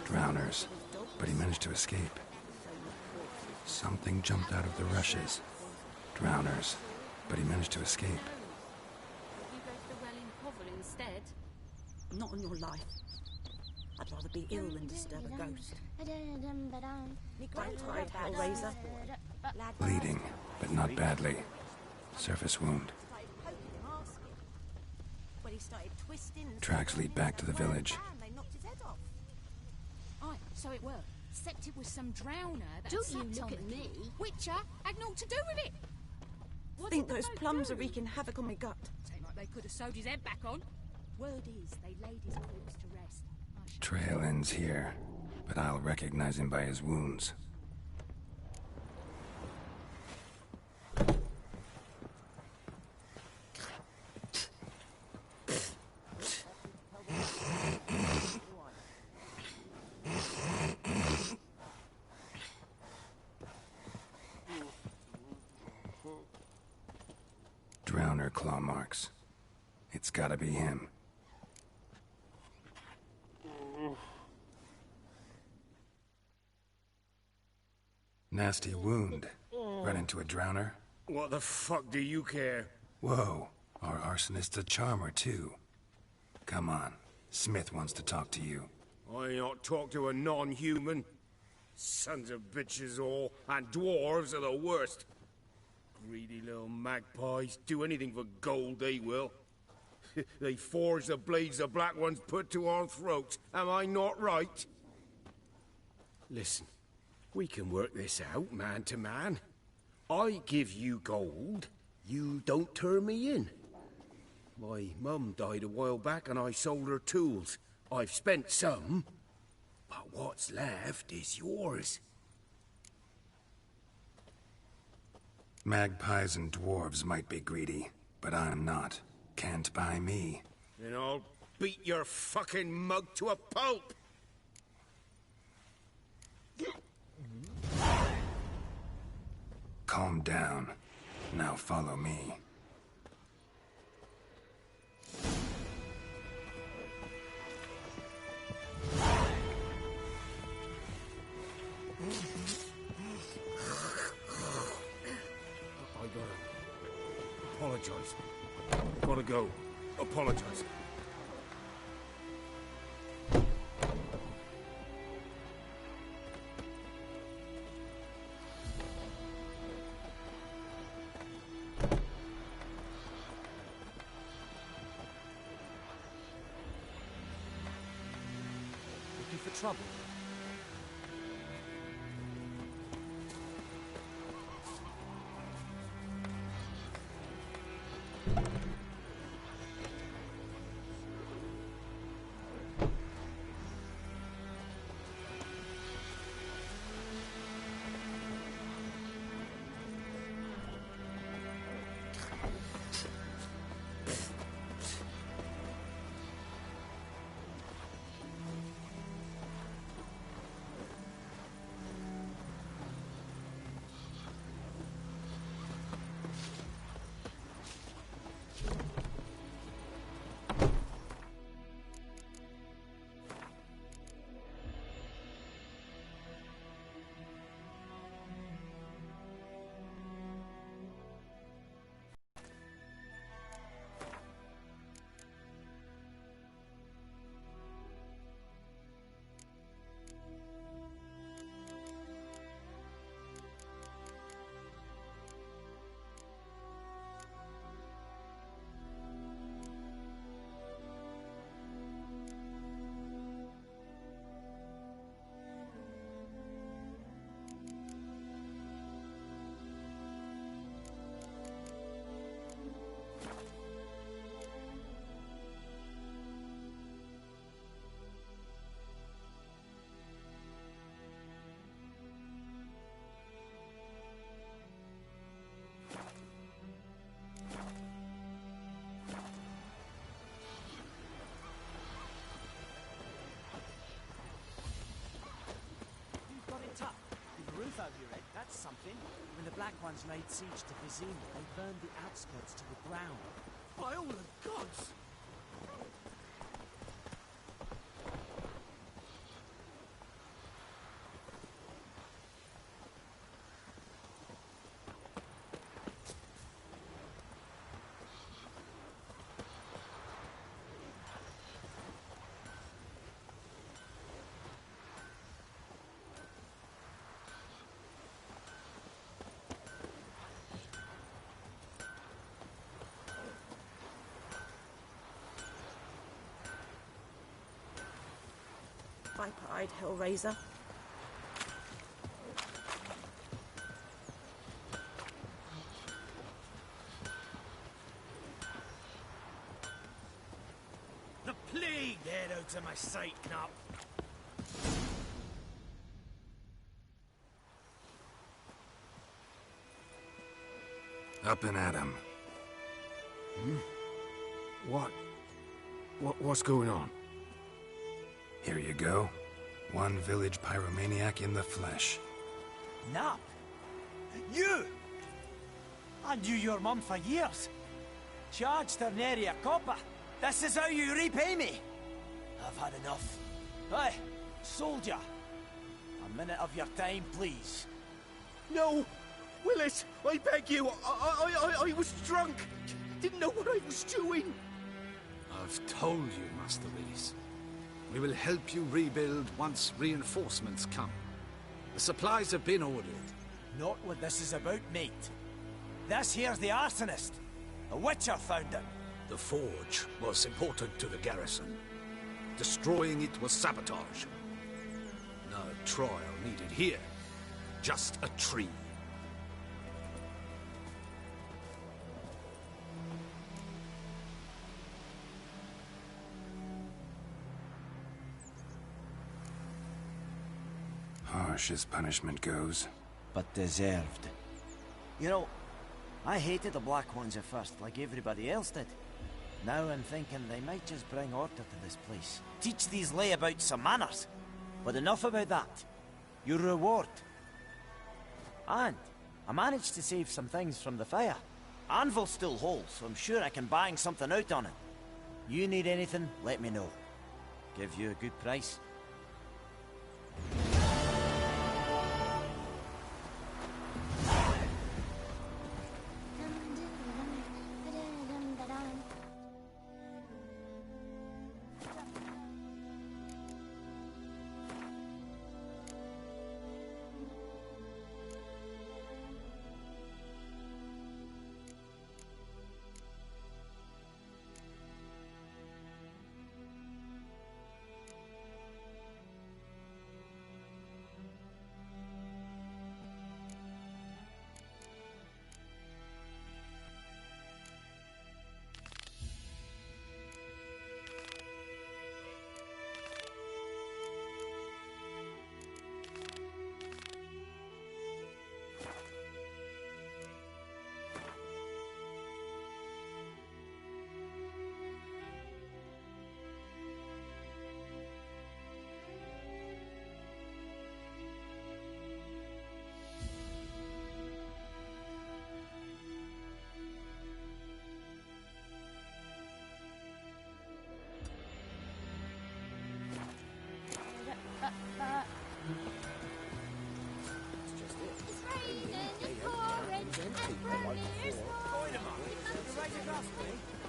Drowners. But he managed to escape. Something jumped out of the rushes. Drowners. But he managed to escape. You go to the well in Hovel instead? Not on your life. I'd rather be ill than disturb a ghost. Don't hide, Hellraiser. Bleeding, but not badly. Surface wound. Tracks lead back to the village. Aye, so it were. Except it was some drowner that Don't had you slapped look on at me. me. Witcher had naught to do with it. I think those plums are wreaking havoc on my gut. Ain't like they could have sewed his head back on. Word is, they laid his corpse to rest. Trail ends here, but I'll recognize him by his wounds. Drowner claw marks. It's gotta be him. Nasty wound. Run into a drowner? What the fuck do you care? Whoa, our arsonist's a charmer too. Come on, Smith wants to talk to you. I ain't not talk to a non-human. Sons of bitches all, and dwarves are the worst. Greedy little magpies, do anything for gold they will. They forge the blades the black ones put to our throats, am I not right? Listen, we can work this out, man to man. I give you gold, you don't turn me in. My mum died a while back and I sold her tools. I've spent some, but what's left is yours. Magpies and dwarves might be greedy, but I'm not. Can't buy me. Then I'll beat your fucking mug to a pulp! Calm down. Now follow me. I gotta apologize. Gotta go. Apologize. Looking for trouble? have you read? That's something. When the Black Ones laid siege to Vizima, they burned the outskirts to the ground. By all the gods! Viper-eyed Hellraiser. The plague! Get out of my sight, Knop. Up and at 'em. What's going on? Here you go. One village pyromaniac in the flesh. Nap? You! I knew your mum for years. Charged her nary a copper. This is how you repay me. I've had enough. Hey, soldier. A minute of your time, please. No! Willis, I beg you! I was drunk! Didn't know what I was doing! I've told you, Master Willis. We will help you rebuild once reinforcements come. The supplies have been ordered. Not what this is about, mate. This here's the arsonist. A witcher found him. The forge was important to the garrison. Destroying it was sabotage. No trial needed here. Just a tree. Harsh as punishment goes. But deserved. You know, I hated the Black Ones at first, like everybody else did. Now I'm thinking they might just bring order to this place. Teach these layabouts some manners. But enough about that. Your reward. And I managed to save some things from the fire. Anvil's still whole, so I'm sure I can bang something out on it. You need anything, let me know. Give you a good price.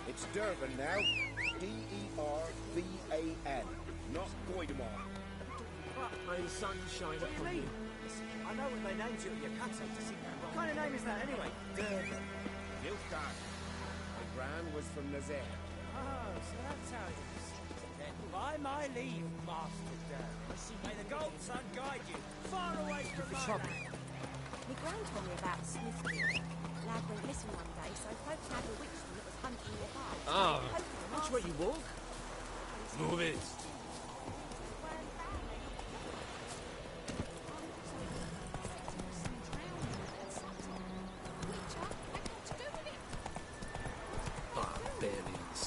It's Durban now. D-E-R-V-A-N. Not Goidemar. But may the sun shine upon you. I know what they named you at your cutter to see what kind of name is that anyway? Durban. Nilfgaard. My gran was from Nazaire. Oh, so that's how it is. Then by my leave, Master Durban. May the gold sun guide you far away from my land. My gran told me about Smithfield. Lad went missing one day, so folks had a witchman that was hunting nearby. Ah, which way you walk? Move it. Barbarians.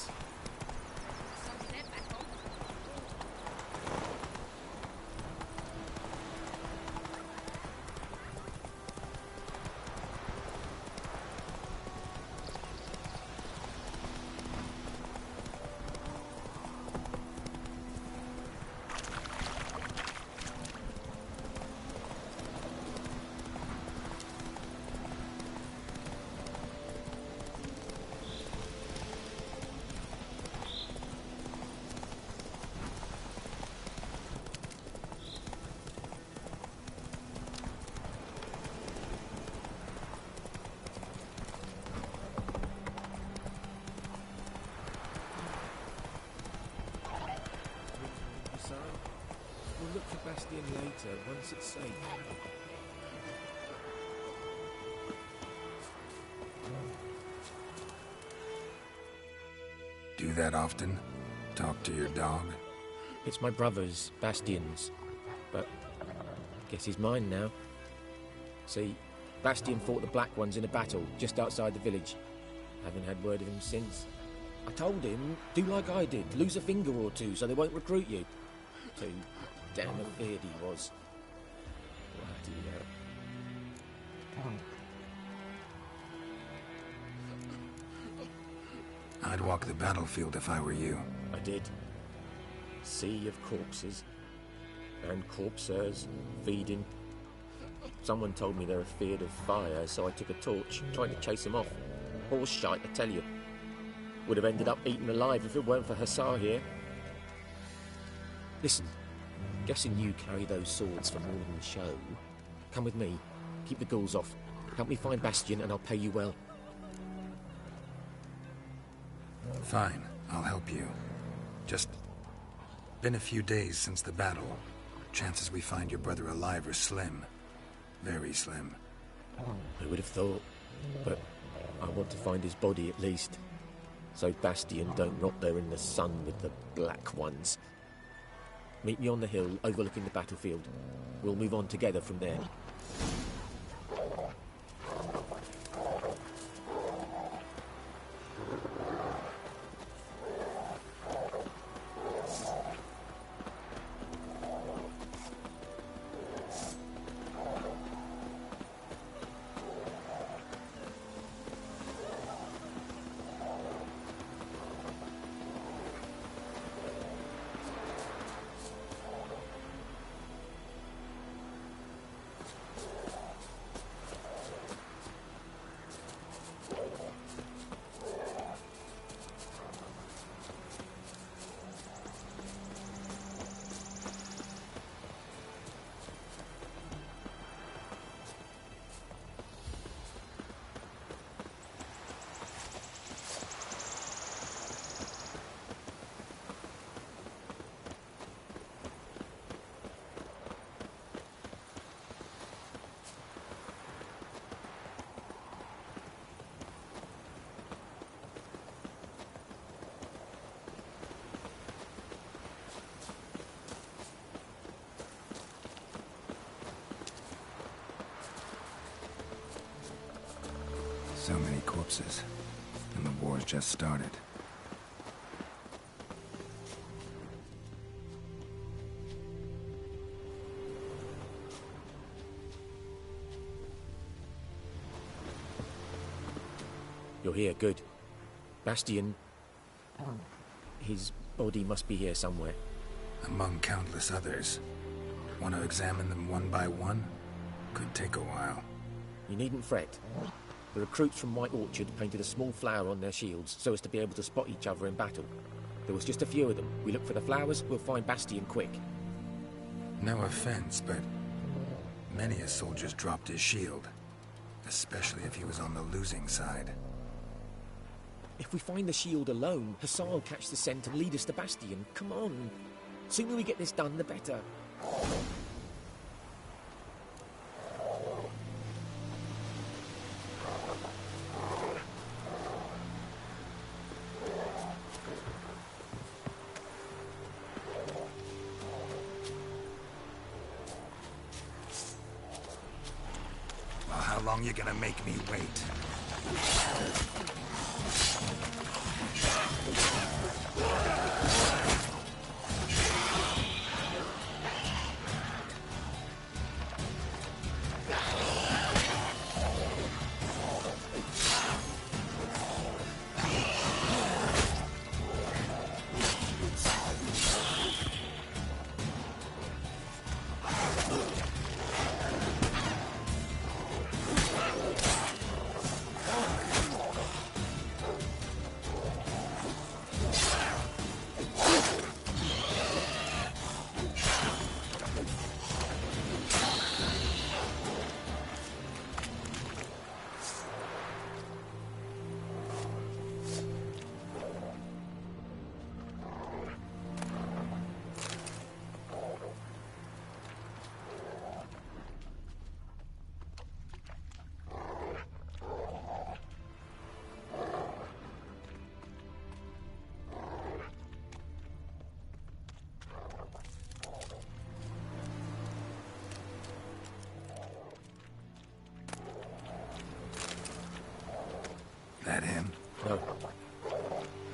better once it's safe. Do that often? Talk to your dog? It's my brother's, Bastian's. But guess he's mine now. See, Bastian fought the Black Ones in a battle just outside the village. Haven't had word of him since. I told him, do like I did, lose a finger or two so they won't recruit you. Too damn afeard he was. Bloody hell. I'd walk the battlefield if I were you. I did. Sea of corpses. And corpsers feeding. Someone told me they're afeard of fire, so I took a torch, trying to chase them off. Horse shite, I tell you. Would have ended up eaten alive if it weren't for Hussar here. Listen, guessing you carry those swords for more than show. Come with me. Keep the ghouls off. Help me find Bastian and I'll pay you well. Fine, I'll help you. Just been a few days since the battle. Chances we find your brother alive are slim. Very slim. I would have thought, but I want to find his body at least. So Bastian don't rot there in the sun with the Black Ones. Meet me on the hill overlooking the battlefield. We'll move on together from there. So many corpses, and the war's just started. You're here, good. Bastian... his body must be here somewhere. Among countless others. Want to examine them one by one? Could take a while. You needn't fret. The recruits from White Orchard painted a small flower on their shields so as to be able to spot each other in battle. There was just a few of them. We look for the flowers, we'll find Bastian quick. No offense, but many a soldier's dropped his shield. Especially if he was on the losing side. If we find the shield alone, Hussar will catch the scent and lead us to Bastian. Come on. Sooner we get this done, the better. How long you gonna make me wait?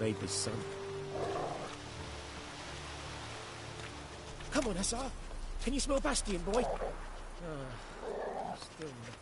neighbour's son. Come on, Hussar. Can you smell Bastion, boy? Still nothing.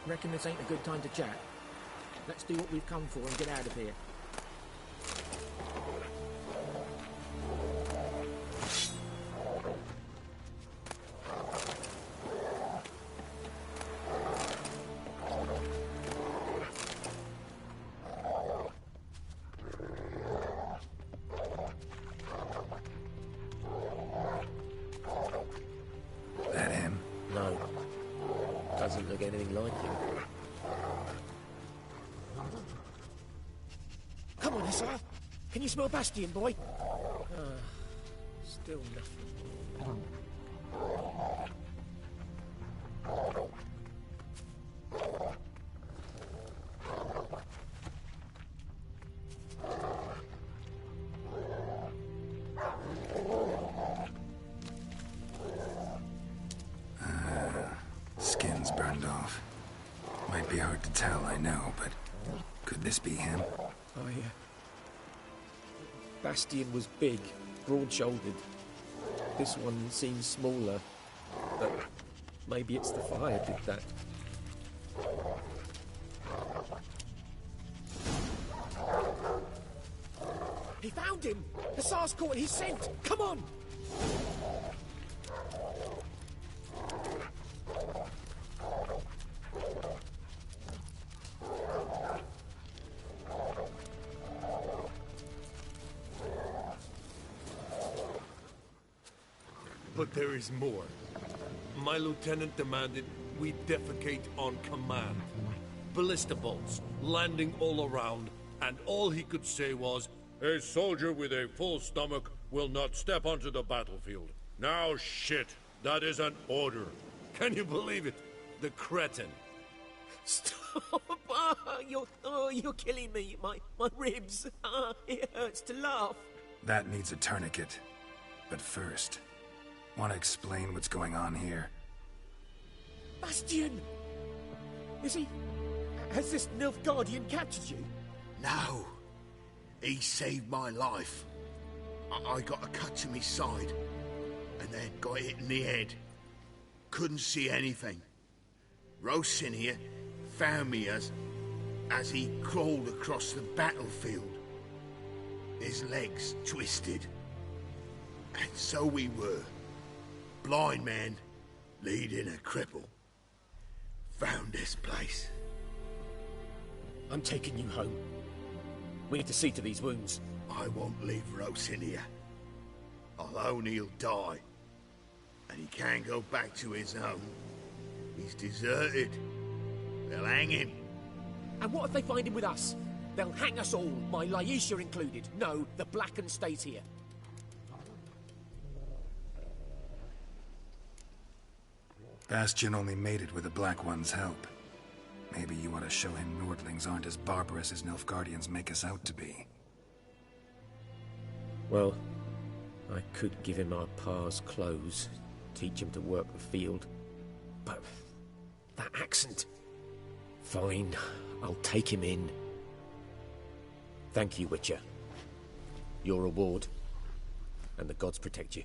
Reckon this ain't a good time to chat? Let's do what we've come for and get out of here. That him? No. Doesn't look anything like him. Come on, Hussar. Can you smell Bastion, boy? Still nothing. Skin's burned off. Might be hard to tell, I know, but could this be him? Oh, yeah. Bastion was big, broad-shouldered. This one seems smaller, but maybe it's the fire did that. He found him! Hussar's caught his scent! Come on! But there is more. My lieutenant demanded we defecate on command. Ballista bolts, landing all around, and all he could say was, "A soldier with a full stomach will not step onto the battlefield." Now shit, that is an order. Can you believe it? The cretin. Stop! You're killing me. My ribs. It hurts to laugh. That needs a tourniquet. But first, want to explain what's going on here? Bastion! Is he... Has this Nilfgaardian captured you? No. He saved my life. I got a cut to my side, and then got hit in the head. Couldn't see anything. Rosin here found me as he crawled across the battlefield. His legs twisted. And so we were. Blind man leading a cripple. Found this place. I'm taking you home. We need to see to these wounds. I won't leave Rosin here. Alone he'll die. And he can't go back to his own. He's deserted. They'll hang him. And what if they find him with us? They'll hang us all, my Laisha included. No, the Blackened stays here. Bastion only made it with the Black One's help. Maybe you ought to show him Nordlings aren't as barbarous as Nilfgaardians make us out to be. Well, I could give him our pa's clothes, teach him to work the field. But that accent... Fine, I'll take him in. Thank you, Witcher. Your reward, and the gods protect you.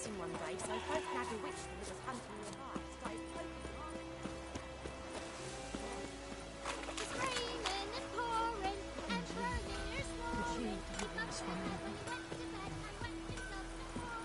missing one day, so folk had bewitched them that was hunting nearby. Started poking around. It's raining and pouring and burning swollen. He got better when he went to bed and went himself to morning.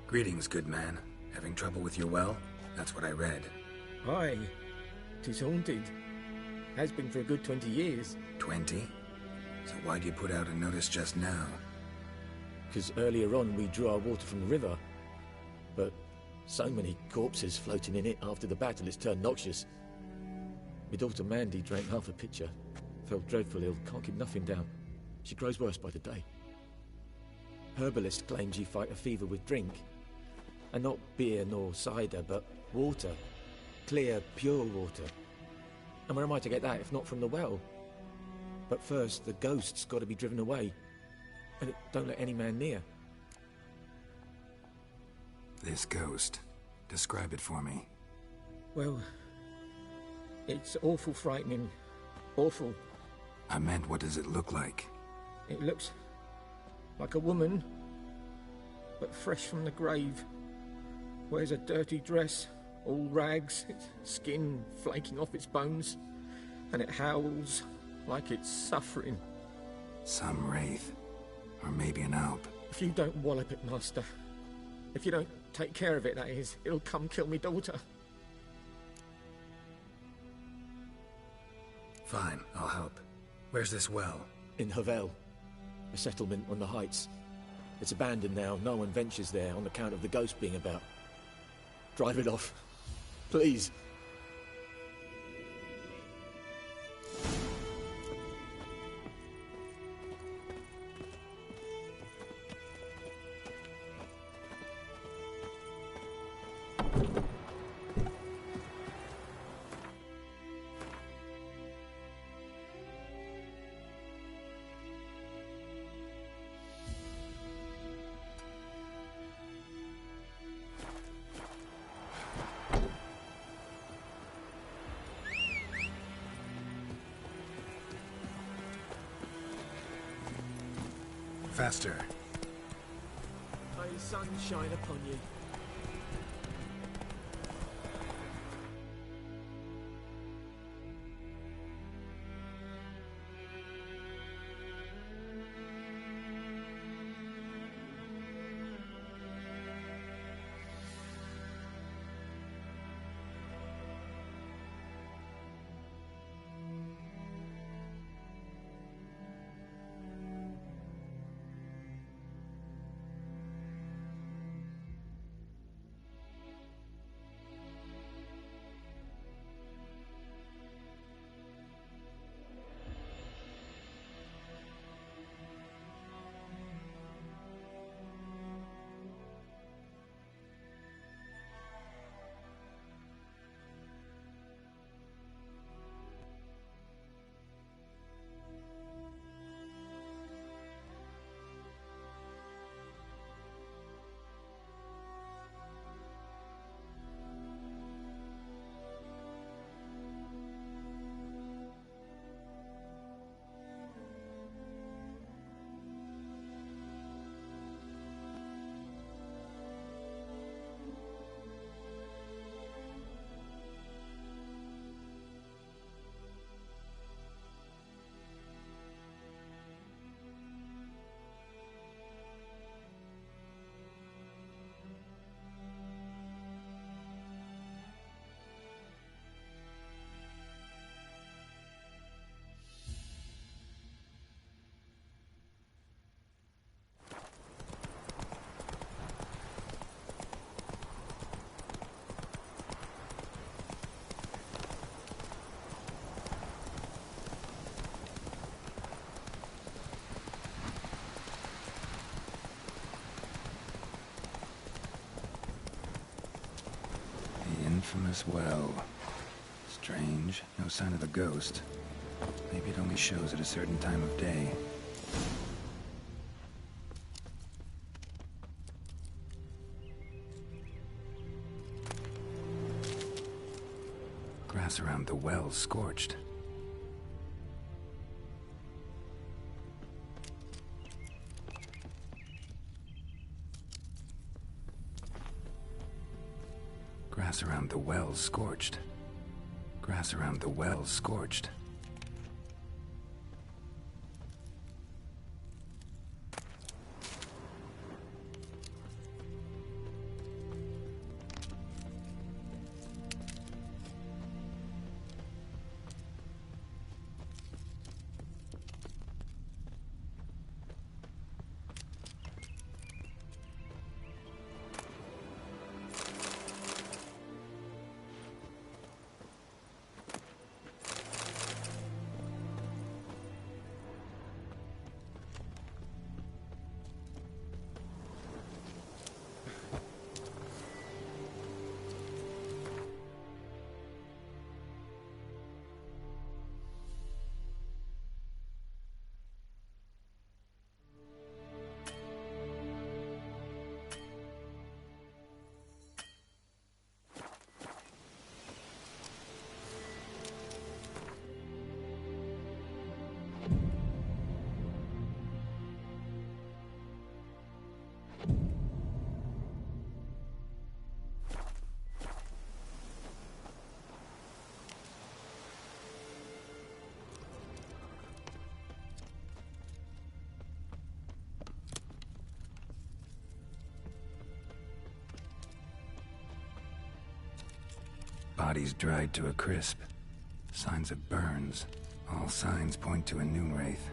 Greetings, good man. Having trouble with your well? That's what I read. Aye. 'Tis haunted. Has been for a good 20 years. 20? So why'd you put out a notice just now? 'Cause earlier on we drew our water from the river. But so many corpses floating in it after the battle it's turned noxious. My daughter Mandy drank half a pitcher. Fell dreadful ill, can't keep nothing down. She grows worse by the day. Herbalist claims you fight a fever with drink. And not beer nor cider, but water. Clear, pure water. And where am I to get that if not from the well? But first, the ghost's got to be driven away. And it don't let any man near. This ghost. Describe it for me. Well, it's awful frightening. Awful. I meant, what does it look like? It looks like a woman, but fresh from the grave. Wears a dirty dress, all rags, its skin flaking off its bones, and it howls like it's suffering. Some wraith. Or maybe an alp. If you don't wallop it, Master, if you don't take care of it, that is, it'll come kill me daughter. Fine, I'll help. Where's this well? In Havel, a settlement on the heights. It's abandoned now, no one ventures there on account of the ghost being about. Drive it off, please. Faster. May the sun shine upon you. Infamous well. Strange. No sign of the ghost. Maybe it only shows at a certain time of day. Grass around the well scorched. Grass around the well scorched. Grass around the well scorched. Bodies dried to a crisp. Signs of burns. All signs point to a noon wraith.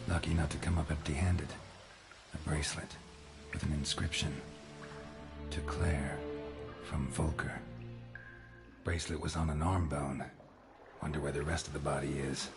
Lucky not to come up empty-handed. A bracelet with an inscription. To Claire, from Volker. Bracelet was on an arm bone. Wonder where the rest of the body is.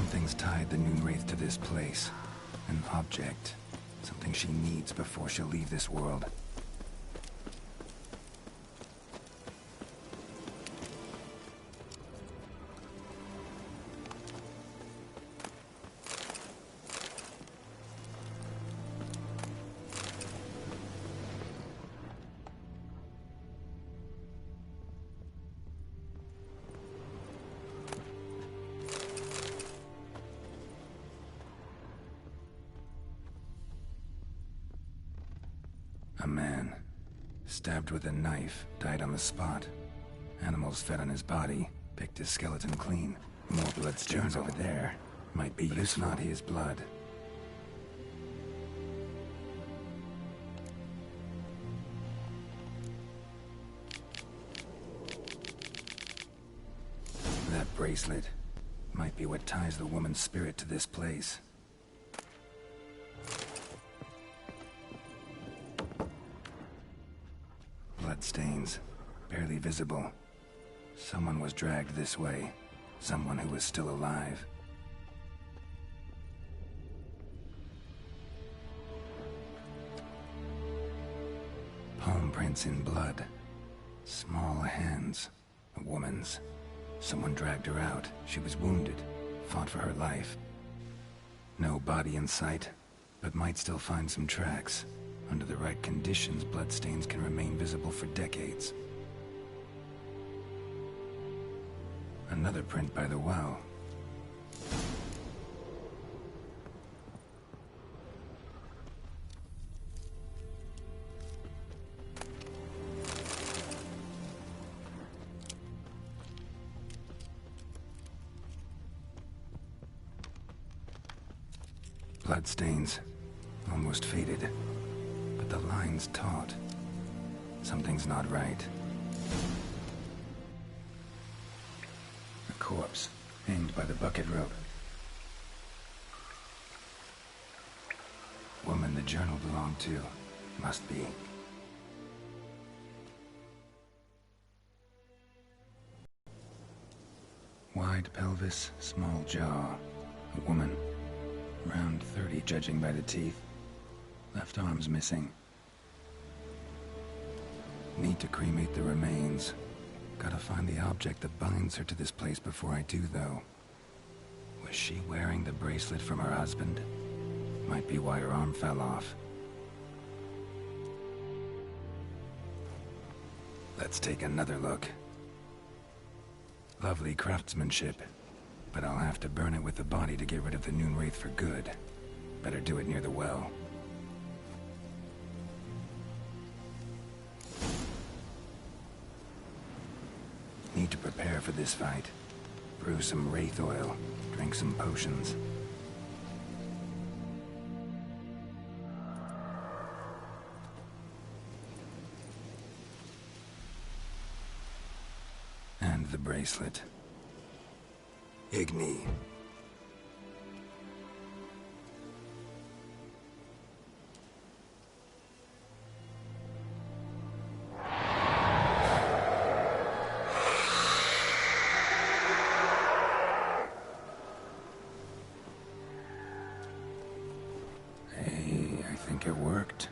Something's tied the Noon Wraith to this place. An object. Something she needs before she'll leave this world. A man, stabbed with a knife, died on the spot. Animals fed on his body, picked his skeleton clean. More bloodstains over there. Might be useful. It's not his blood. That bracelet might be what ties the woman's spirit to this place. Bloodstains, barely visible. Someone was dragged this way. Someone who was still alive. Palm prints in blood. Small hands. A woman's. Someone dragged her out. She was wounded. Fought for her life. No body in sight, but might still find some tracks. Under the right conditions, bloodstains can remain visible for decades. Another print by the well. Bloodstains, almost faded. But the line's taut. Something's not right. A corpse, hanged by the bucket rope. Woman the journal belonged to. Must be. Wide pelvis, small jaw. A woman. Around 30, judging by the teeth. Left arm's missing. Need to cremate the remains. Gotta find the object that binds her to this place before I do, though. Was she wearing the bracelet from her husband? Might be why her arm fell off. Let's take another look. Lovely craftsmanship, but I'll have to burn it with the body to get rid of the Noon Wraith for good. Better do it near the well. Need to prepare for this fight. Brew some wraith oil, drink some potions. And the bracelet. Igni. It worked.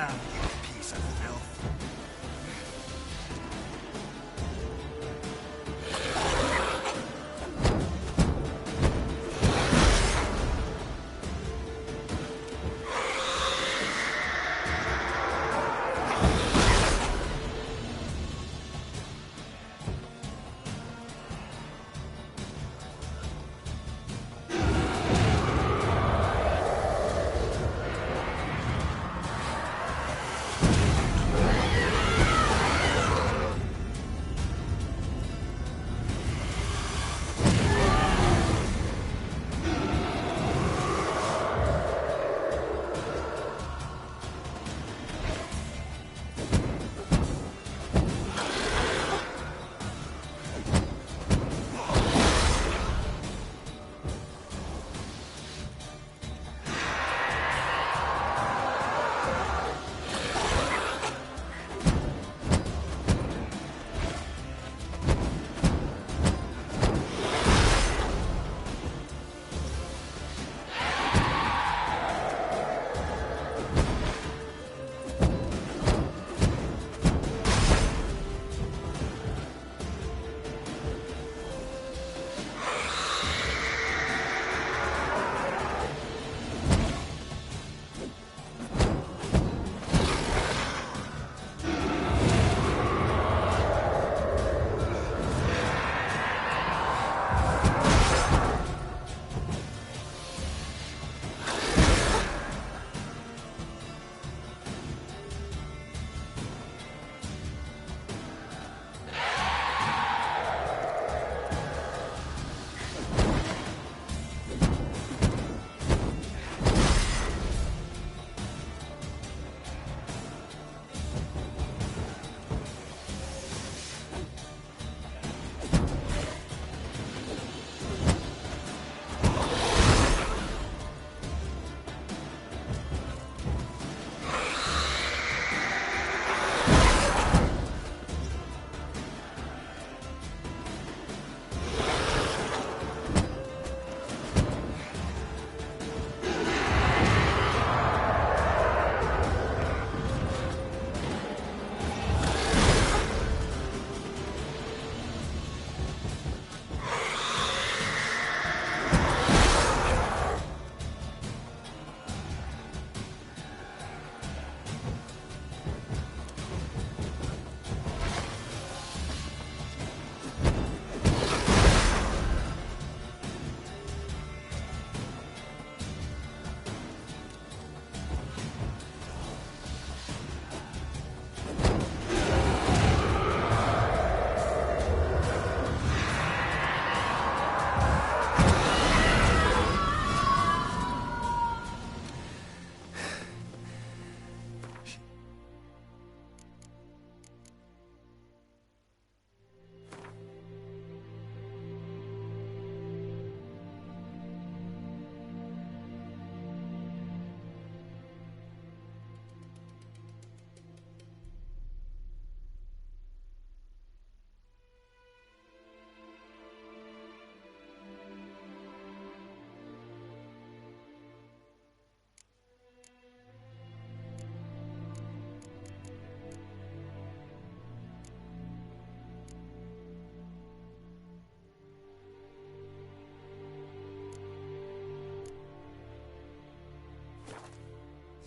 now, you piece of filth.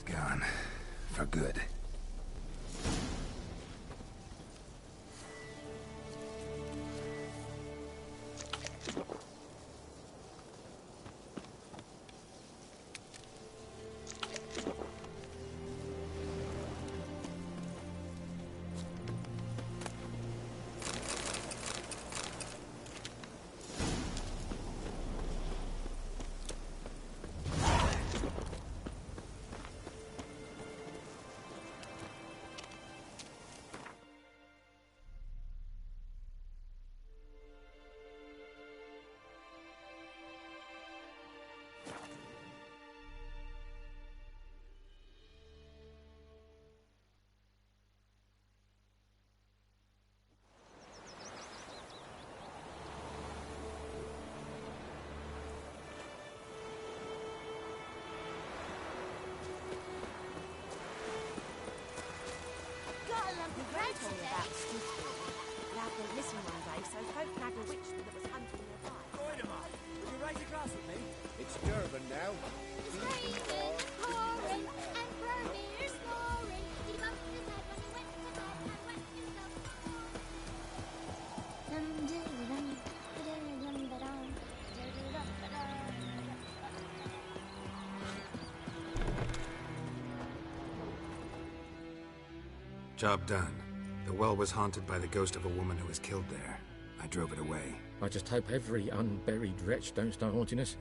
Gone. For good. Granny told me about Smithfield. Lad went missing one day, so folk nagged a witchman that was hunting nearby. Join him up. Will you raise a glass with me? It's Durban now. It's raining, pouring, and Bromir snoring. He bumped his head when he went to bed and wet himself. Job done. The well was haunted by the ghost of a woman who was killed there. I drove it away. I just hope every unburied wretch don't start haunting us.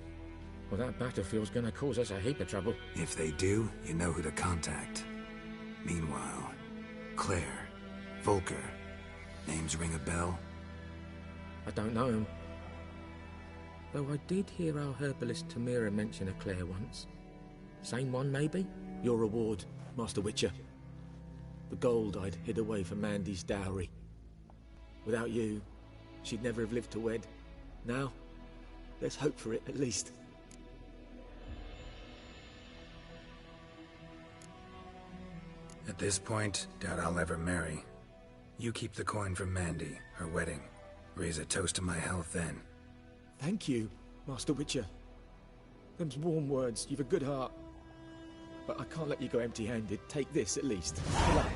Well, that battlefield's gonna cause us a heap of trouble. If they do, you know who to contact. Meanwhile, Claire, Volker, names ring a bell? I don't know him. Though I did hear our herbalist Tamira mention a Claire once. Same one, maybe? Your reward, Master Witcher. The gold I'd hid away for Mandy's dowry. Without you, she'd never have lived to wed. Now, there's hope for it, at least. At this point, doubt I'll ever marry. You keep the coin from Mandy, her wedding. Raise a toast to my health then. Thank you, Master Witcher. Them's warm words. You've a good heart. But I can't let you go empty-handed. Take this, at least. Good luck.